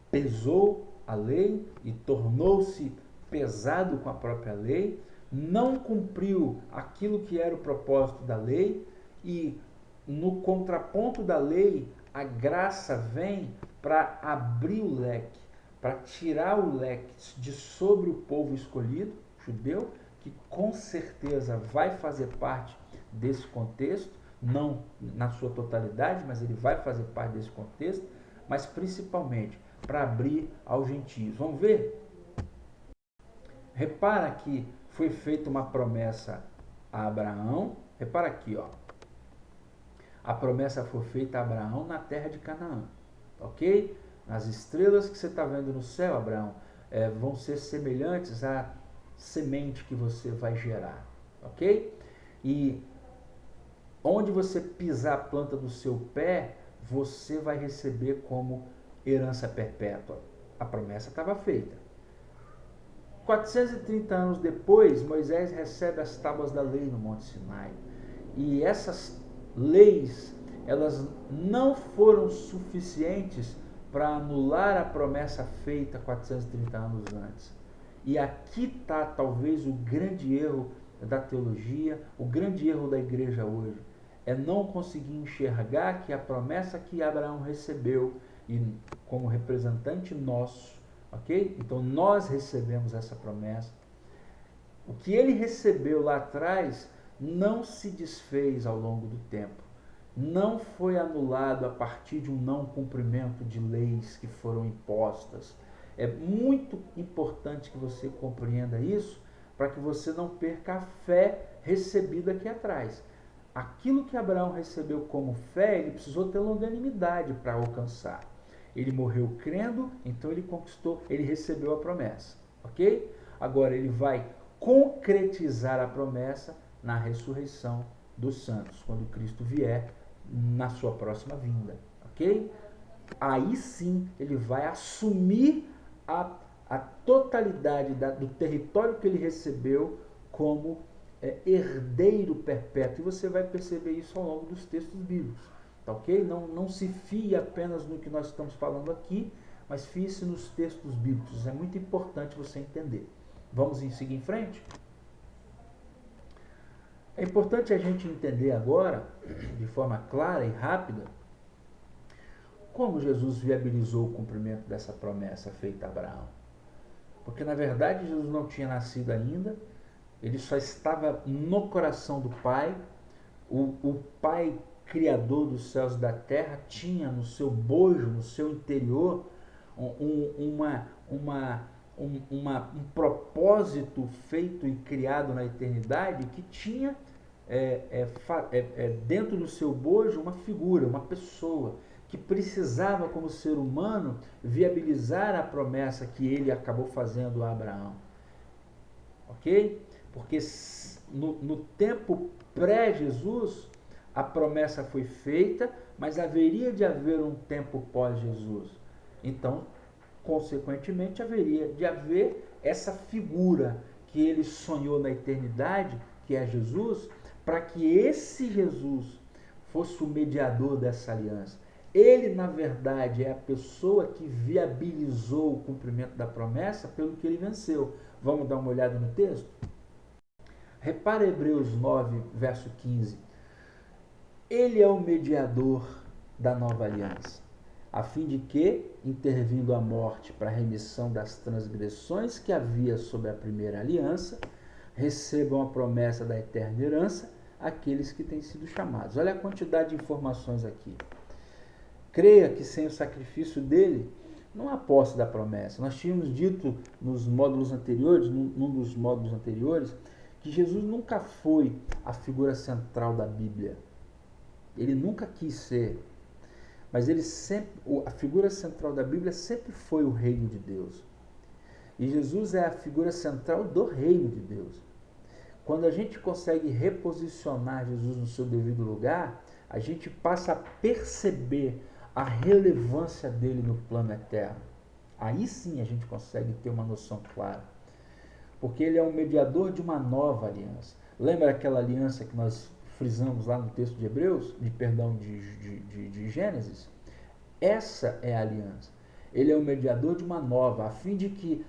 pesou a lei e tornou-se pesado com a própria lei, não cumpriu aquilo que era o propósito da lei e no contraponto da lei, a graça vem para abrir o leque, para tirar o leque de sobre o povo escolhido, judeu, que com certeza vai fazer parte desse contexto, não na sua totalidade, mas ele vai fazer parte desse contexto, mas principalmente para abrir aos gentios. Vamos ver? Repara que foi feita uma promessa a Abraão. Repara aqui, ó. A promessa foi feita a Abraão na terra de Canaã, ok? As estrelas que você está vendo no céu, Abraão, vão ser semelhantes à semente que você vai gerar, ok? E onde você pisar a planta do seu pé, você vai receber como herança perpétua. A promessa estava feita. 430 anos depois, Moisés recebe as tábuas da lei no Monte Sinai. E essas leis, elas não foram suficientes para anular a promessa feita 430 anos antes. E aqui está talvez o grande erro da teologia, o grande erro da igreja hoje. é não conseguir enxergar que a promessa que Abraão recebeu, e como representante nosso, ok? Então nós recebemos essa promessa. O que ele recebeu lá atrás não se desfez ao longo do tempo. Não foi anulado a partir de um não cumprimento de leis que foram impostas. É muito importante que você compreenda isso para que você não perca a fé recebida aqui atrás. Aquilo que Abraão recebeu como fé, ele precisou ter longanimidade para alcançar. Ele morreu crendo, então ele conquistou, ele recebeu a promessa, ok? Agora ele vai concretizar a promessa na ressurreição dos santos, quando Cristo vier na sua próxima vinda, ok? Aí sim ele vai assumir a totalidade do território que ele recebeu como herdeiro perpétuo. E você vai perceber isso ao longo dos textos bíblicos, tá ok? Não se fie apenas no que nós estamos falando aqui, mas fie-se nos textos bíblicos. É muito importante você entender. Vamos seguir em frente? É importante a gente entender agora, de forma clara e rápida, como Jesus viabilizou o cumprimento dessa promessa feita a Abraão. Porque, na verdade, Jesus não tinha nascido ainda, ele só estava no coração do Pai. O Pai Criador dos céus e da terra tinha no seu bojo, no seu interior, um propósito feito e criado na eternidade que tinha dentro do seu bojo uma figura, uma pessoa que precisava, como ser humano, viabilizar a promessa que ele acabou fazendo a Abraão. Ok? Porque no tempo pré-Jesus, a promessa foi feita, mas haveria de haver um tempo pós-Jesus. Então, consequentemente, haveria de haver essa figura que ele sonhou na eternidade, que é Jesus, para que esse Jesus fosse o mediador dessa aliança. Ele, na verdade, é a pessoa que viabilizou o cumprimento da promessa pelo que ele venceu. Vamos dar uma olhada no texto? Repara Hebreus 9, verso 15. Ele é o mediador da nova aliança, a fim de que, intervindo a morte para a remissão das transgressões que havia sob a primeira aliança, recebam a promessa da eterna herança aqueles que têm sido chamados. Olha a quantidade de informações aqui. Creia que sem o sacrifício dele, não há posse da promessa. Nós tínhamos dito nos módulos anteriores, num dos módulos anteriores, que Jesus nunca foi a figura central da Bíblia. Ele nunca quis ser. Mas a figura central da Bíblia sempre foi o reino de Deus. E Jesus é a figura central do reino de Deus. Quando a gente consegue reposicionar Jesus no seu devido lugar, a gente passa a perceber a relevância dele no plano eterno. Aí sim a gente consegue ter uma noção clara. Porque ele é um mediador de uma nova aliança. Lembra aquela aliança que nós frisamos lá no texto de Hebreus, de Gênesis? Essa é a aliança. Ele é o mediador de uma nova, a fim de que,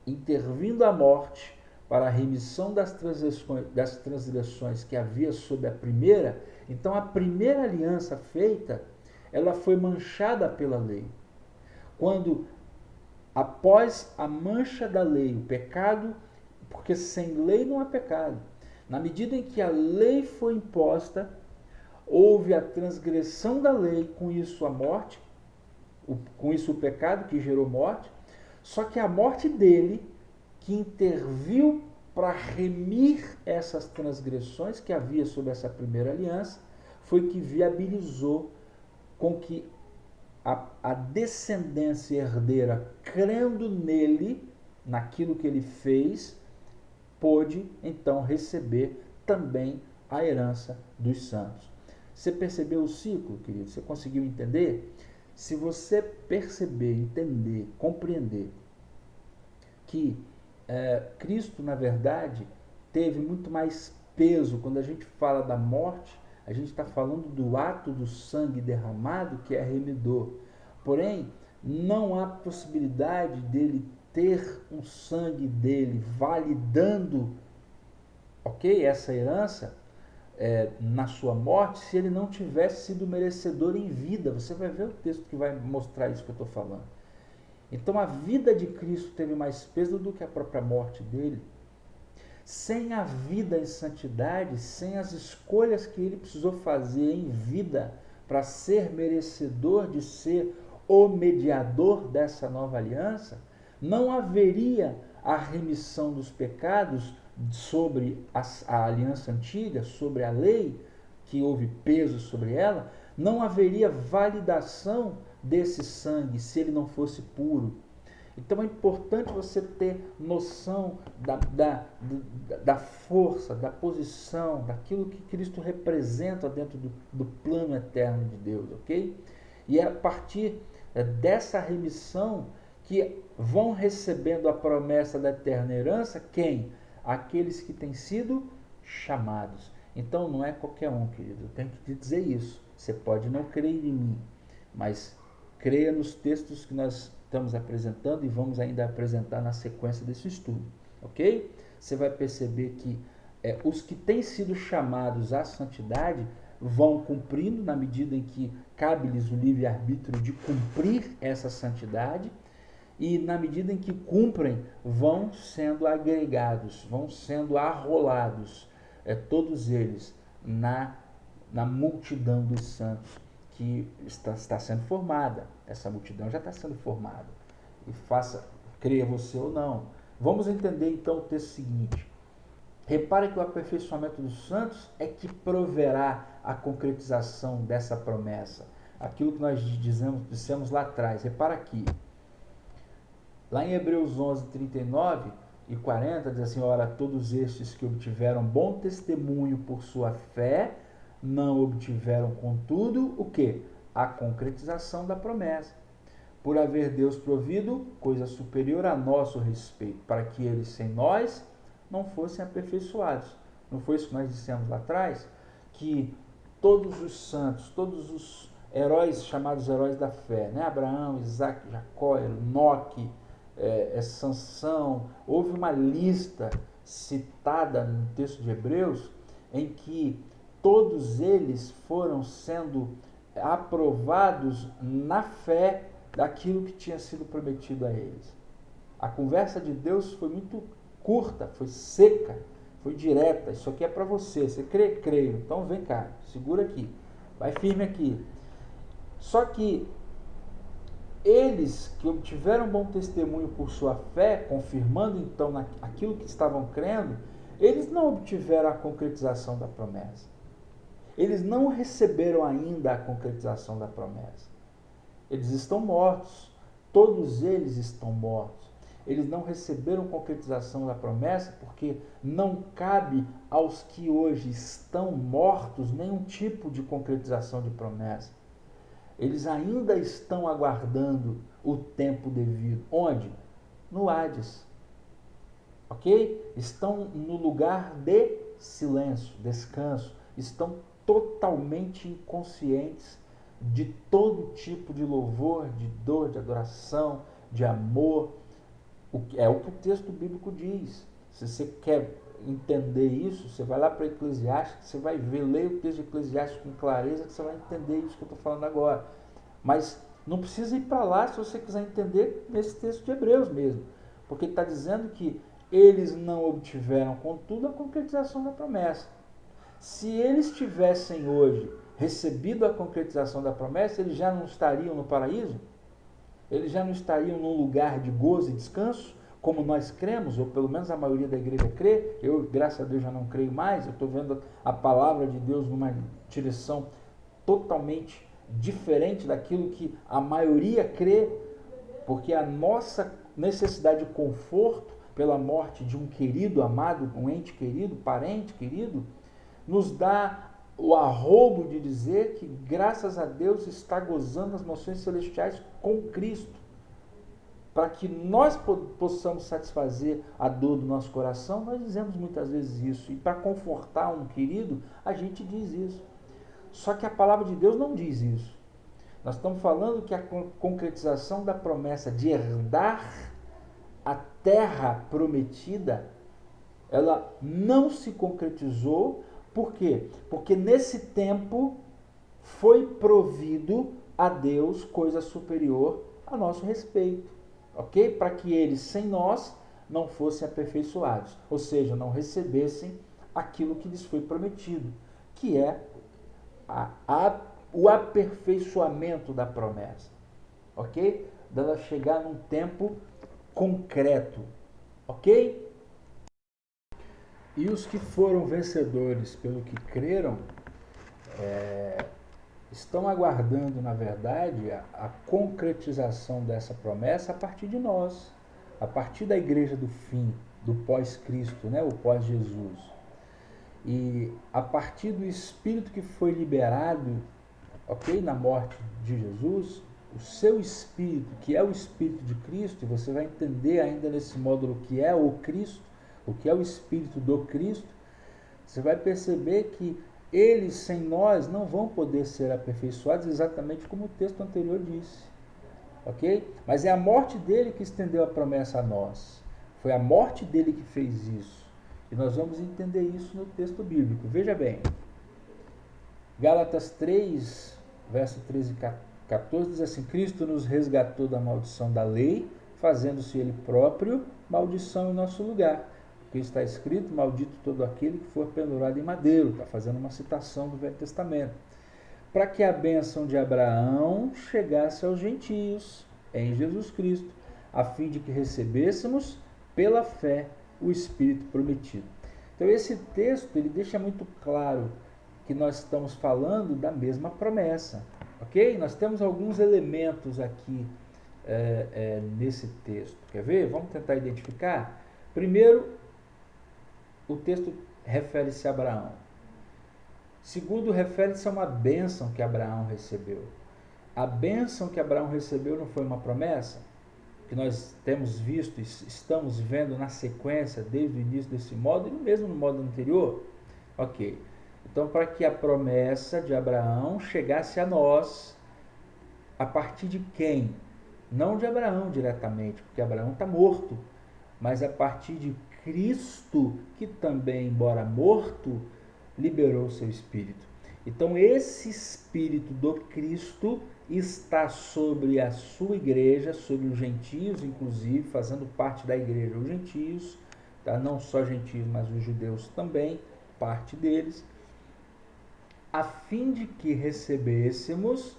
intervindo a morte para a remissão das transgressões que havia sob a primeira, então a primeira aliança feita, ela foi manchada pela lei. Quando, após a mancha da lei, o pecado, porque sem lei não há pecado, na medida em que a lei foi imposta, houve a transgressão da lei, com isso a morte, com isso o pecado que gerou morte, só que a morte dele, que interviu para remir essas transgressões que havia sob essa primeira aliança, foi que viabilizou com que a descendência herdeira, crendo nele, naquilo que ele fez, pôde então receber também a herança dos santos. Você percebeu o ciclo, querido? Você conseguiu entender? Se você perceber, entender, compreender que Cristo, na verdade, teve muito mais peso. Quando a gente fala da morte, a gente está falando do ato do sangue derramado, que é remidor. Porém, não há possibilidade dele ter um sangue dele validando, ok, essa herança, na sua morte se ele não tivesse sido merecedor em vida. Você vai ver o texto que vai mostrar isso que eu estou falando. Então a vida de Cristo teve mais peso do que a própria morte dele. Sem a vida em santidade, sem as escolhas que ele precisou fazer em vida para ser merecedor de ser o mediador dessa nova aliança, não haveria a remissão dos pecados sobre a aliança antiga, sobre a lei, que houve peso sobre ela, não haveria validação desse sangue se ele não fosse puro. Então é importante você ter noção da força, da posição, daquilo que Cristo representa dentro do plano eterno de Deus, ok? E é a partir dessa remissão que vão recebendo a promessa da eterna herança, quem? Aqueles que têm sido chamados. Então não é qualquer um, querido, eu tenho que te dizer isso. Você pode não crer em mim, mas creia nos textos que nós estamos apresentando e vamos ainda apresentar na sequência desse estudo, ok? Você vai perceber que os que têm sido chamados à santidade vão cumprindo na medida em que cabe-lhes o livre-arbítrio de cumprir essa santidade, e na medida em que cumprem, vão sendo agregados, vão sendo arrolados, todos eles, na multidão dos santos que está sendo formada. Essa multidão já está sendo formada. E creia você ou não. Vamos entender então o texto seguinte. Repare que o aperfeiçoamento dos santos é que proverá a concretização dessa promessa. Aquilo que nós dissemos lá atrás. Repara aqui. Lá em Hebreus 11, 39 e 40, diz assim: ora, todos estes que obtiveram bom testemunho por sua fé, não obtiveram, contudo, o quê? A concretização da promessa. Por haver Deus provido coisa superior a nosso respeito, para que eles sem nós não fossem aperfeiçoados. Não foi isso que nós dissemos lá atrás? Que todos os santos, todos os heróis chamados heróis da fé, né? Abraão, Isaac, Jacó, Enoque, Sansão, houve uma lista citada no texto de Hebreus em que todos eles foram sendo aprovados na fé daquilo que tinha sido prometido a eles. A conversa de Deus foi muito curta, foi seca, foi direta. Isso aqui é para você. Você crê? Creio. Então vem cá, segura aqui, vai firme aqui. Só que eles que obtiveram bom testemunho por sua fé, confirmando então aquilo que estavam crendo, eles não obtiveram a concretização da promessa. Eles não receberam ainda a concretização da promessa. Eles estão mortos. Todos eles estão mortos. Eles não receberam concretização da promessa porque não cabe aos que hoje estão mortos nenhum tipo de concretização de promessa. Eles ainda estão aguardando o tempo devido. Onde? No Hades. Ok? Estão no lugar de silêncio, descanso. Estão totalmente inconscientes de todo tipo de louvor, de dor, de adoração, de amor. É o que o texto bíblico diz. Se você quer entender isso, você vai lá para Eclesiastes, você vai ver, leia o texto de Eclesiastes com clareza, que você vai entender isso que eu estou falando agora. Mas não precisa ir para lá se você quiser entender nesse texto de Hebreus mesmo, porque ele está dizendo que eles não obtiveram, contudo, a concretização da promessa. Se eles tivessem hoje recebido a concretização da promessa, eles já não estariam no paraíso? Eles já não estariam num lugar de gozo e descanso, como nós cremos, ou pelo menos a maioria da igreja crê? Eu, graças a Deus, já não creio mais. Eu estou vendo a palavra de Deus numa direção totalmente diferente daquilo que a maioria crê, porque a nossa necessidade de conforto pela morte de um querido amado, um ente querido, parente querido, nos dá o arrobo de dizer que, graças a Deus, está gozando as mansões celestiais com Cristo, para que nós possamos satisfazer a dor do nosso coração. Nós dizemos muitas vezes isso, e para confortar um querido, a gente diz isso. Só que a palavra de Deus não diz isso. Nós estamos falando que a concretização da promessa de herdar a terra prometida, ela não se concretizou Por quê? Porque nesse tempo foi provido a Deus coisa superior a nosso respeito, ok? Para que eles, sem nós, não fossem aperfeiçoados, ou seja, não recebessem aquilo que lhes foi prometido, que é o aperfeiçoamento da promessa, ok? Dela chegar num tempo concreto, ok? E os que foram vencedores pelo que creram, estão aguardando, na verdade, a concretização dessa promessa a partir de nós, a partir da igreja do fim, do pós-Cristo, né? O pós-Jesus. E a partir do Espírito que foi liberado, ok, na morte de Jesus, o seu Espírito, que é o Espírito de Cristo, e você vai entender ainda nesse módulo o que é o Cristo, o que é o Espírito do Cristo, você vai perceber que eles, sem nós, não vão poder ser aperfeiçoados, exatamente como o texto anterior disse. Ok? Mas é a morte dele que estendeu a promessa a nós. Foi a morte dele que fez isso. E nós vamos entender isso no texto bíblico. Veja bem. Gálatas 3, verso 13 e 14 diz assim: Cristo nos resgatou da maldição da lei, fazendo-se ele próprio maldição em nosso lugar. Porque está escrito: maldito todo aquele que for pendurado em madeiro. Está fazendo uma citação do Velho Testamento. Para que a bênção de Abraão chegasse aos gentios em Jesus Cristo, a fim de que recebêssemos pela fé o Espírito prometido. Então esse texto ele deixa muito claro que nós estamos falando da mesma promessa, ok? Nós temos alguns elementos aqui nesse texto. Quer ver? Vamos tentar identificar. Primeiro, o texto refere-se a Abraão. Segundo, refere-se a uma bênção que Abraão recebeu. A bênção que Abraão recebeu não foi uma promessa? Que nós temos visto e estamos vendo na sequência, desde o início desse módulo, e mesmo no módulo anterior? Ok. Então, para que a promessa de Abraão chegasse a nós, a partir de quem? Não de Abraão diretamente, porque Abraão está morto, mas a partir de Cristo, que também, embora morto, liberou o seu Espírito. Então, esse Espírito do Cristo está sobre a sua igreja, sobre os gentios, inclusive, fazendo parte da igreja os gentios, tá? Não só gentios, mas os judeus também, parte deles, a fim de que recebêssemos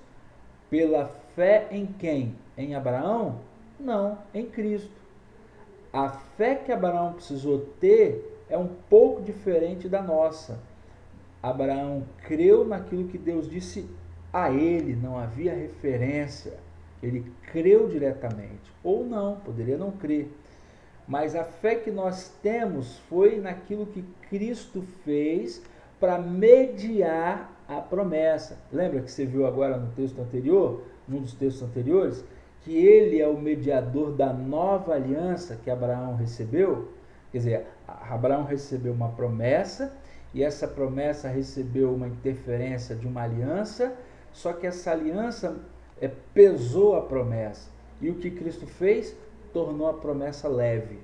pela fé em quem? Em Abraão? Não, em Cristo. A fé que Abraão precisou ter é um pouco diferente da nossa. Abraão creu naquilo que Deus disse a ele, não havia referência. Ele creu diretamente, ou não, poderia não crer. Mas a fé que nós temos foi naquilo que Cristo fez para mediar a promessa. Lembra que você viu agora no texto anterior, num dos textos anteriores, que ele é o mediador da nova aliança que Abraão recebeu? Quer dizer, Abraão recebeu uma promessa, e essa promessa recebeu uma interferência de uma aliança, só que essa aliança pesou a promessa. E o que Cristo fez? Tornou a promessa leve.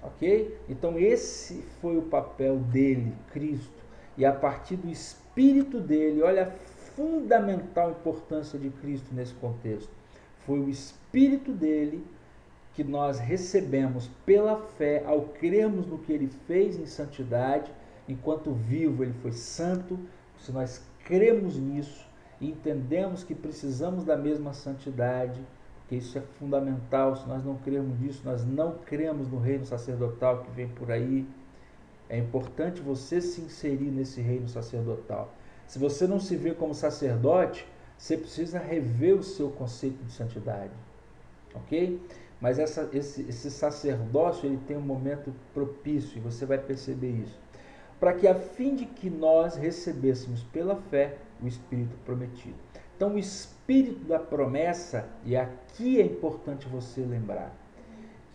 Ok? Então esse foi o papel dele, Cristo. E a partir do Espírito dele, olha a fundamental importância de Cristo nesse contexto. Foi o Espírito dele que nós recebemos pela fé, ao crermos no que ele fez em santidade. Enquanto vivo, ele foi santo. Se nós cremos nisso e entendemos que precisamos da mesma santidade, que isso é fundamental. Se nós não cremos nisso, nós não cremos no reino sacerdotal que vem por aí. É importante você se inserir nesse reino sacerdotal. Se você não se vê como sacerdote, você precisa rever o seu conceito de santidade, ok? Mas esse sacerdócio ele tem um momento propício, e você vai perceber isso. Para que a fim de que nós recebêssemos pela fé o Espírito prometido. Então o Espírito da promessa, e aqui é importante você lembrar,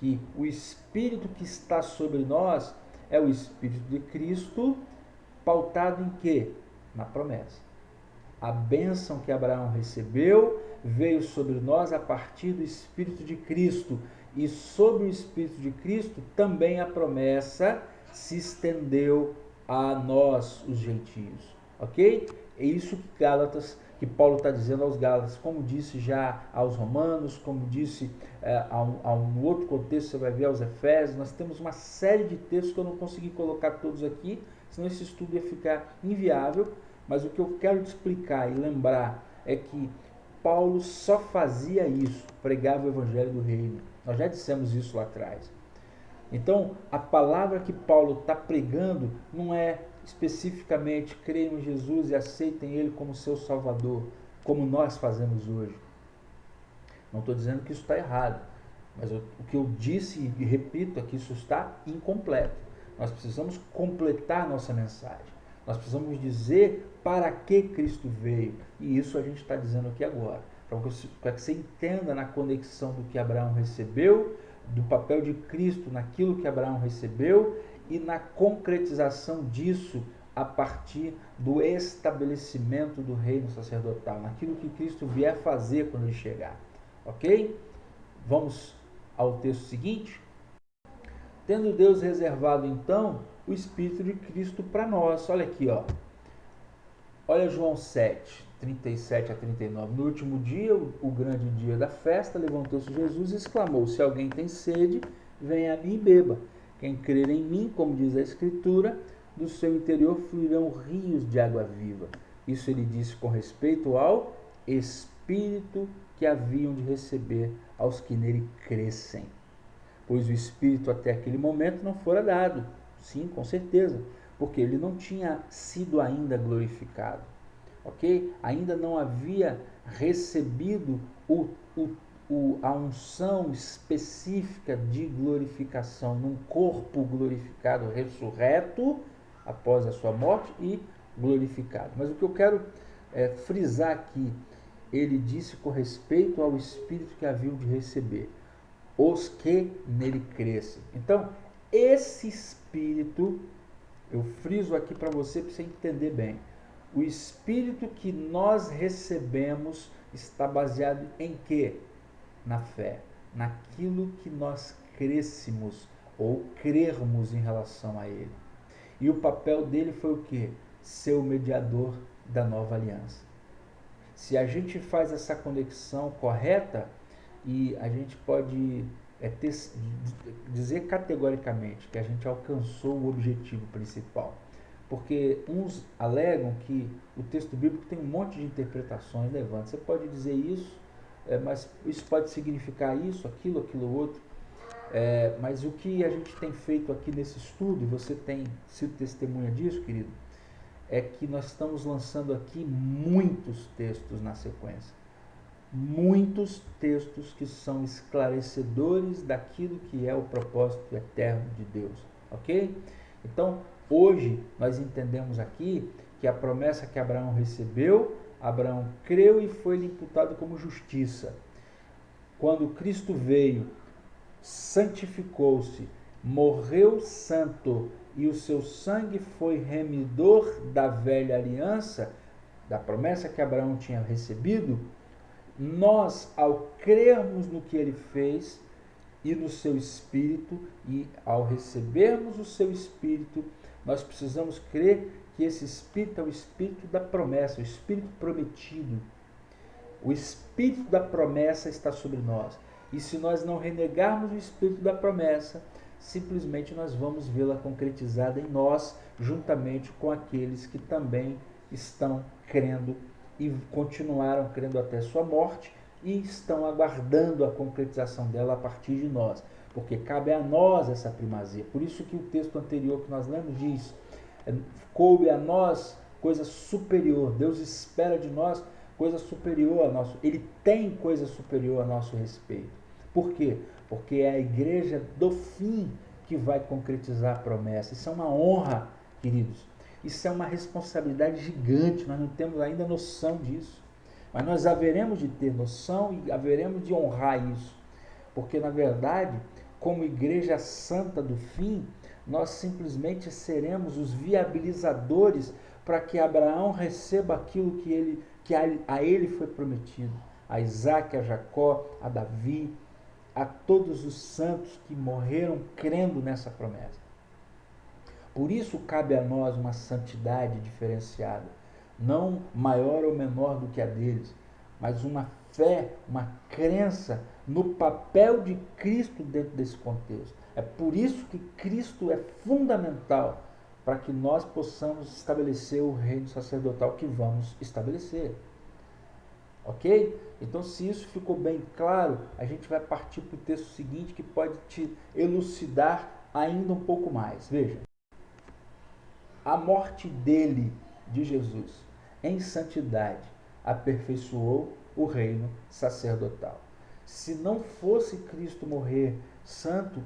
que o Espírito que está sobre nós é o Espírito de Cristo, pautado em quê? Na promessa. A bênção que Abraão recebeu veio sobre nós a partir do Espírito de Cristo, e sobre o Espírito de Cristo também a promessa se estendeu a nós, os gentios. Ok? É isso que Paulo está dizendo aos Gálatas, como disse já aos Romanos, como disse a um outro contexto, você vai ver aos Efésios. Nós temos uma série de textos que eu não consegui colocar todos aqui, senão esse estudo ia ficar inviável, mas o que eu quero te explicar e lembrar é que Paulo só fazia isso, pregava o evangelho do reino. Nós já dissemos isso lá atrás. Então, a palavra que Paulo está pregando não é especificamente creiam em Jesus e aceitem Ele como seu Salvador, como nós fazemos hoje. Não estou dizendo que isso está errado, mas o que eu disse e repito é que isso está incompleto. Nós precisamos completar nossa mensagem. Nós precisamos dizer para que Cristo veio. E isso a gente está dizendo aqui agora. Para que você entenda na conexão do que Abraão recebeu, do papel de Cristo naquilo que Abraão recebeu e na concretização disso a partir do estabelecimento do reino sacerdotal, naquilo que Cristo vier fazer quando ele chegar. Ok? Vamos ao texto seguinte. Tendo Deus reservado então o Espírito de Cristo para nós. Olha aqui, ó. Olha João 7, 37 a 39. No último dia, o grande dia da festa, levantou-se Jesus e exclamou: se alguém tem sede, venha a mim e beba. Quem crer em mim, como diz a Escritura, do seu interior fluirão rios de água viva. Isso ele disse com respeito ao Espírito que haviam de receber aos que nele crescem. Pois o Espírito até aquele momento não fora dado. Sim, com certeza, porque ele não tinha sido ainda glorificado. Ok? Ainda não havia recebido a unção específica de glorificação num corpo glorificado, ressurreto após a sua morte e glorificado. Mas o que eu quero frisar aqui, ele disse com respeito ao Espírito que haviam de receber os que nele crescem. Então, esse Espírito, eu friso aqui para você entender bem, o Espírito que nós recebemos está baseado em quê? Na fé, naquilo que nós crescemos ou crermos em relação a ele. E o papel dele foi o quê? Ser o mediador da nova aliança. Se a gente faz essa conexão correta, e a gente pode dizer categoricamente que a gente alcançou o objetivo principal. Porque uns alegam que o texto bíblico tem um monte de interpretações, Levante. Você pode dizer isso, mas isso pode significar isso, aquilo outro. Mas o que a gente tem feito aqui nesse estudo, e você tem sido testemunha disso, querido, é que nós estamos lançando aqui muitos textos na sequência. Muitos textos que são esclarecedores daquilo que é o propósito eterno de Deus, ok? Então, hoje nós entendemos aqui que a promessa que Abraão recebeu, Abraão creu e foi-lhe imputado como justiça. Quando Cristo veio, santificou-se, morreu santo e o seu sangue foi remidor da velha aliança, da promessa que Abraão tinha recebido, nós, ao crermos no que ele fez e no seu Espírito, e ao recebermos o seu Espírito, nós precisamos crer que esse Espírito é o Espírito da promessa, o Espírito prometido. O Espírito da promessa está sobre nós. E se nós não renegarmos o Espírito da promessa, simplesmente nós vamos vê-la concretizada em nós, juntamente com aqueles que também estão crendo e continuaram crendo até sua morte e estão aguardando a concretização dela a partir de nós, porque cabe a nós essa primazia. Por isso que o texto anterior que nós lemos diz, coube a nós coisa superior, Deus espera de nós coisa superior a nosso, Ele tem coisa superior a nosso respeito. Por quê? Porque é a igreja do fim que vai concretizar a promessa. Isso é uma honra, queridos. Isso é uma responsabilidade gigante, nós não temos ainda noção disso. Mas nós haveremos de ter noção e haveremos de honrar isso. Porque, na verdade, como igreja santa do fim, nós simplesmente seremos os viabilizadores para que Abraão receba aquilo que a ele foi prometido. A Isaac, a Jacó, a Davi, a todos os santos que morreram crendo nessa promessa. Por isso cabe a nós uma santidade diferenciada, não maior ou menor do que a deles, mas uma fé, uma crença no papel de Cristo dentro desse contexto. É por isso que Cristo é fundamental para que nós possamos estabelecer o reino sacerdotal que vamos estabelecer. Ok? Então, se isso ficou bem claro, a gente vai partir para o texto seguinte que pode te elucidar ainda um pouco mais. Veja, a morte dele, de Jesus, em santidade, aperfeiçoou o reino sacerdotal. Se não fosse Cristo morrer santo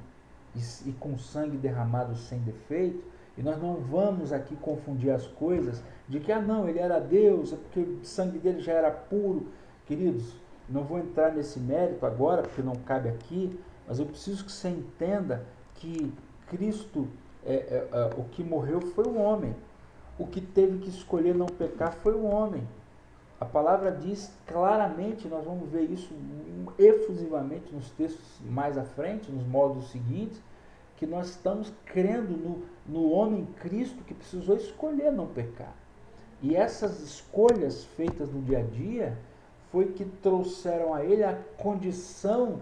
e com sangue derramado sem defeito, e nós não vamos aqui confundir as coisas de que, não, ele era Deus, é porque o sangue dele já era puro. Queridos, não vou entrar nesse mérito agora, porque não cabe aqui, mas eu preciso que você entenda que Cristo, o que morreu foi o homem. O que teve que escolher não pecar foi o homem. A palavra diz claramente, nós vamos ver isso efusivamente nos textos mais à frente, nos módulos seguintes, que nós estamos crendo no homem Cristo que precisou escolher não pecar. E essas escolhas feitas no dia a dia foi que trouxeram a ele a condição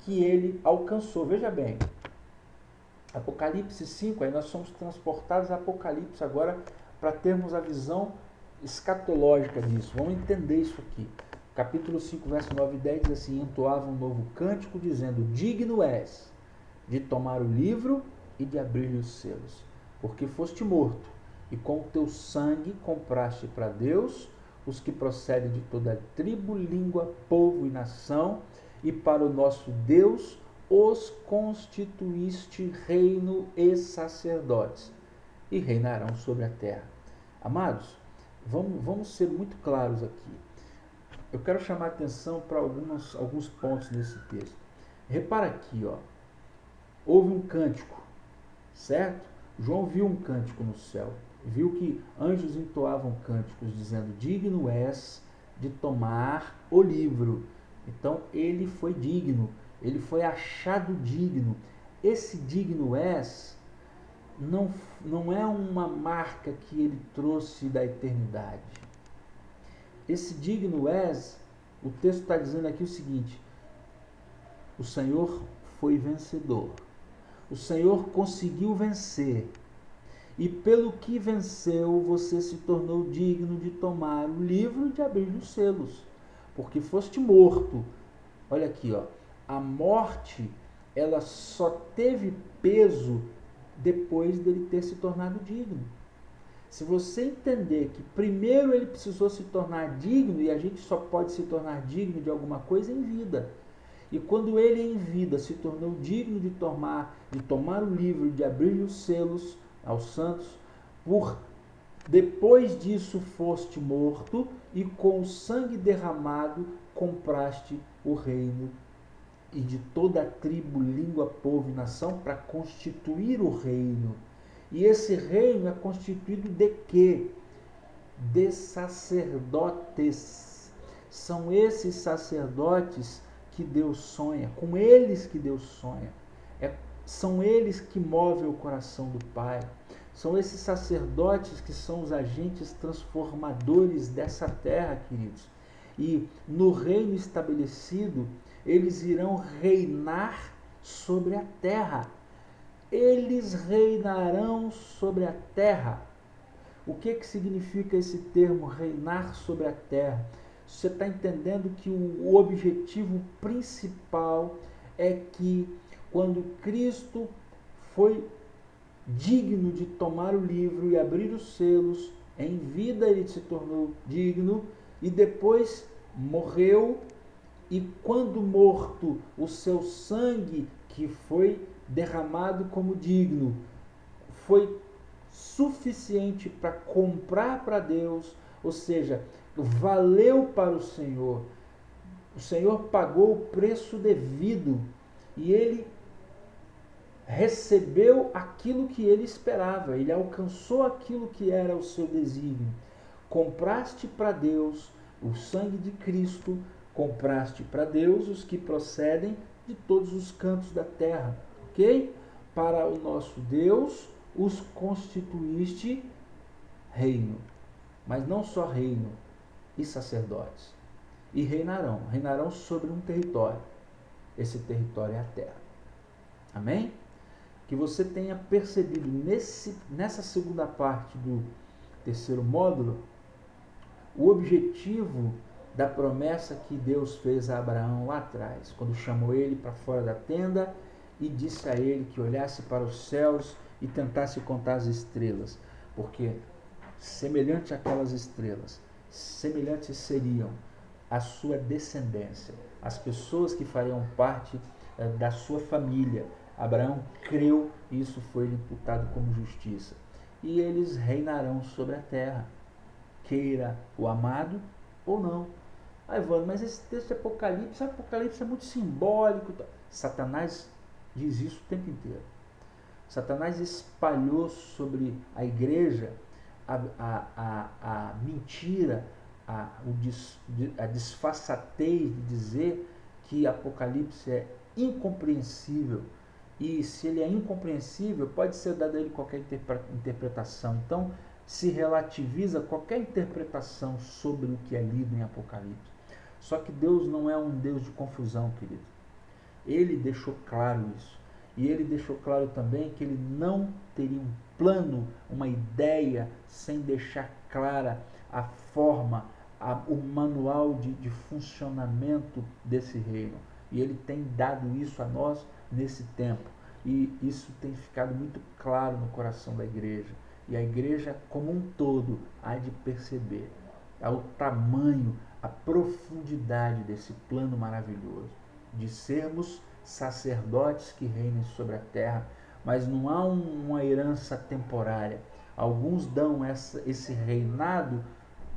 que ele alcançou. Veja bem, Apocalipse 5, aí nós somos transportados a Apocalipse agora para termos a visão escatológica disso. Vamos entender isso aqui. Capítulo 5, verso 9 e 10 diz assim: entoava um novo cântico, dizendo: digno és de tomar o livro e de abrir os selos, porque foste morto, e com o teu sangue compraste para Deus os que procedem de toda tribo, língua, povo e nação, e para o nosso Deus os constituíste reino e sacerdotes, e reinarão sobre a terra. Amados, vamos ser muito claros aqui. Eu quero chamar a atenção para alguns pontos desse texto. Repara aqui, houve um cântico, certo? João viu um cântico no céu, viu que anjos entoavam cânticos dizendo: digno és de tomar o livro. Então ele foi digno, ele foi achado digno. Esse digno és não é uma marca que ele trouxe da eternidade. Esse digno és, o texto está dizendo aqui o seguinte: o Senhor foi vencedor. O Senhor conseguiu vencer. E pelo que venceu, você se tornou digno de tomar o livro e de abrir os selos. Porque foste morto. Olha aqui, a morte, ela só teve peso depois dele ter se tornado digno. Se você entender que primeiro ele precisou se tornar digno, e a gente só pode se tornar digno de alguma coisa em vida. E quando ele em vida se tornou digno de tomar o livro, de abrir os selos aos santos, depois disso foste morto, e com o sangue derramado compraste o reino e de toda a tribo, língua, povo e nação, para constituir o reino. E esse reino é constituído de quê? De sacerdotes. São esses sacerdotes que Deus sonha, com eles que Deus sonha. São eles que movem o coração do Pai. São esses sacerdotes que são os agentes transformadores dessa terra, queridos. E no reino estabelecido, eles irão reinar sobre a terra. Eles reinarão sobre a terra. O que significa esse termo, reinar sobre a terra? Você está entendendo que o objetivo principal é que quando Cristo foi digno de tomar o livro e abrir os selos, em vida ele se tornou digno e depois morreu, e quando morto, o seu sangue que foi derramado como digno foi suficiente para comprar para Deus, ou seja, valeu para o Senhor. O Senhor pagou o preço devido e ele recebeu aquilo que ele esperava, ele alcançou aquilo que era o seu desígnio. Compraste para Deus o sangue de Cristo, compraste para Deus os que procedem de todos os cantos da terra, ok? Para o nosso Deus, os constituíste reino, mas não só reino, e sacerdotes. E reinarão sobre um território. Esse território é a terra. Amém? Que você tenha percebido nessa segunda parte do terceiro módulo o objetivo da promessa que Deus fez a Abraão lá atrás, quando chamou ele para fora da tenda e disse a ele que olhasse para os céus e tentasse contar as estrelas, porque semelhante àquelas estrelas, semelhantes seriam a sua descendência, as pessoas que fariam parte da sua família. Abraão creu e isso foi imputado como justiça. E eles reinarão sobre a terra, queira o amado ou não. Evandro, mas esse texto de Apocalipse é muito simbólico. Satanás diz isso o tempo inteiro. Satanás espalhou sobre a igreja a mentira, a disfarçatez de dizer que Apocalipse é incompreensível. E se ele é incompreensível, pode ser dado a ele qualquer interpretação. Então, se relativiza qualquer interpretação sobre o que é lido em Apocalipse. Só que Deus não é um Deus de confusão, querido. Ele deixou claro isso. E ele deixou claro também que ele não teria um plano, uma ideia, sem deixar clara a forma, o manual de funcionamento desse reino. E ele tem dado isso a nós nesse tempo. E isso tem ficado muito claro no coração da igreja. E a igreja como um todo há de perceber o tamanho, a profundidade desse plano maravilhoso de sermos sacerdotes que reinem sobre a terra, mas não há uma herança temporária. Alguns dão esse reinado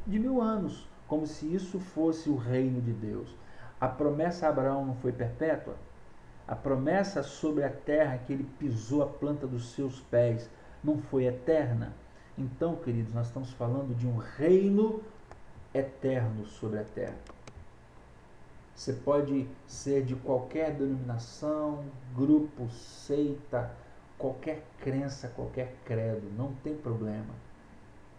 de 1000 anos, como se isso fosse o reino de Deus. A promessa a Abraão não foi perpétua? A promessa sobre a terra que ele pisou a planta dos seus pés não foi eterna? Então, queridos, nós estamos falando de um reino eterno sobre a terra. Você pode ser de qualquer denominação, grupo, seita, qualquer crença, qualquer credo, não tem problema.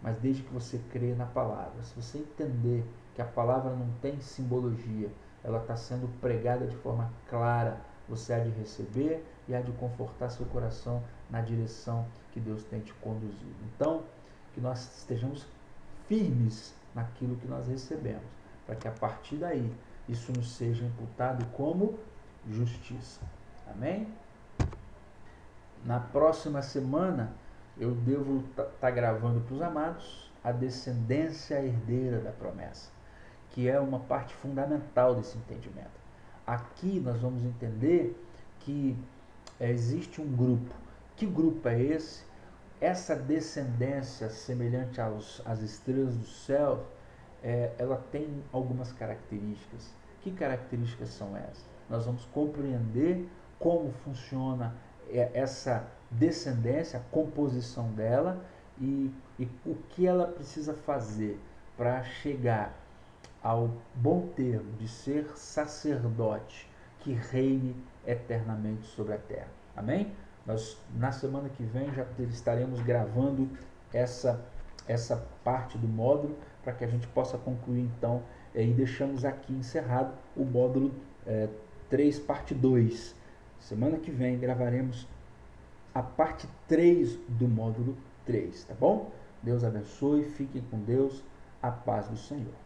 Mas desde que você crê na palavra, se você entender que a palavra não tem simbologia, ela está sendo pregada de forma clara, você há de receber e há de confortar seu coração na direção que Deus tem te conduzido. Então, que nós estejamos firmes naquilo que nós recebemos, para que a partir daí isso nos seja imputado como justiça. Amém? Na próxima semana eu devo estar gravando para os amados a descendência herdeira da promessa, que é uma parte fundamental desse entendimento. Aqui nós vamos entender que existe um grupo. Que grupo é esse? Essa descendência semelhante às estrelas do céu, ela tem algumas características. Que características são essas? Nós vamos compreender como funciona essa descendência, a composição dela e o que ela precisa fazer para chegar ao bom termo de ser sacerdote que reine eternamente sobre a terra. Amém? Nós, na semana que vem, já estaremos gravando essa parte do módulo para que a gente possa concluir então e deixamos aqui encerrado o módulo 3, parte 2. Semana que vem gravaremos a parte 3 do módulo 3, tá bom? Deus abençoe, fiquem com Deus, a paz do Senhor.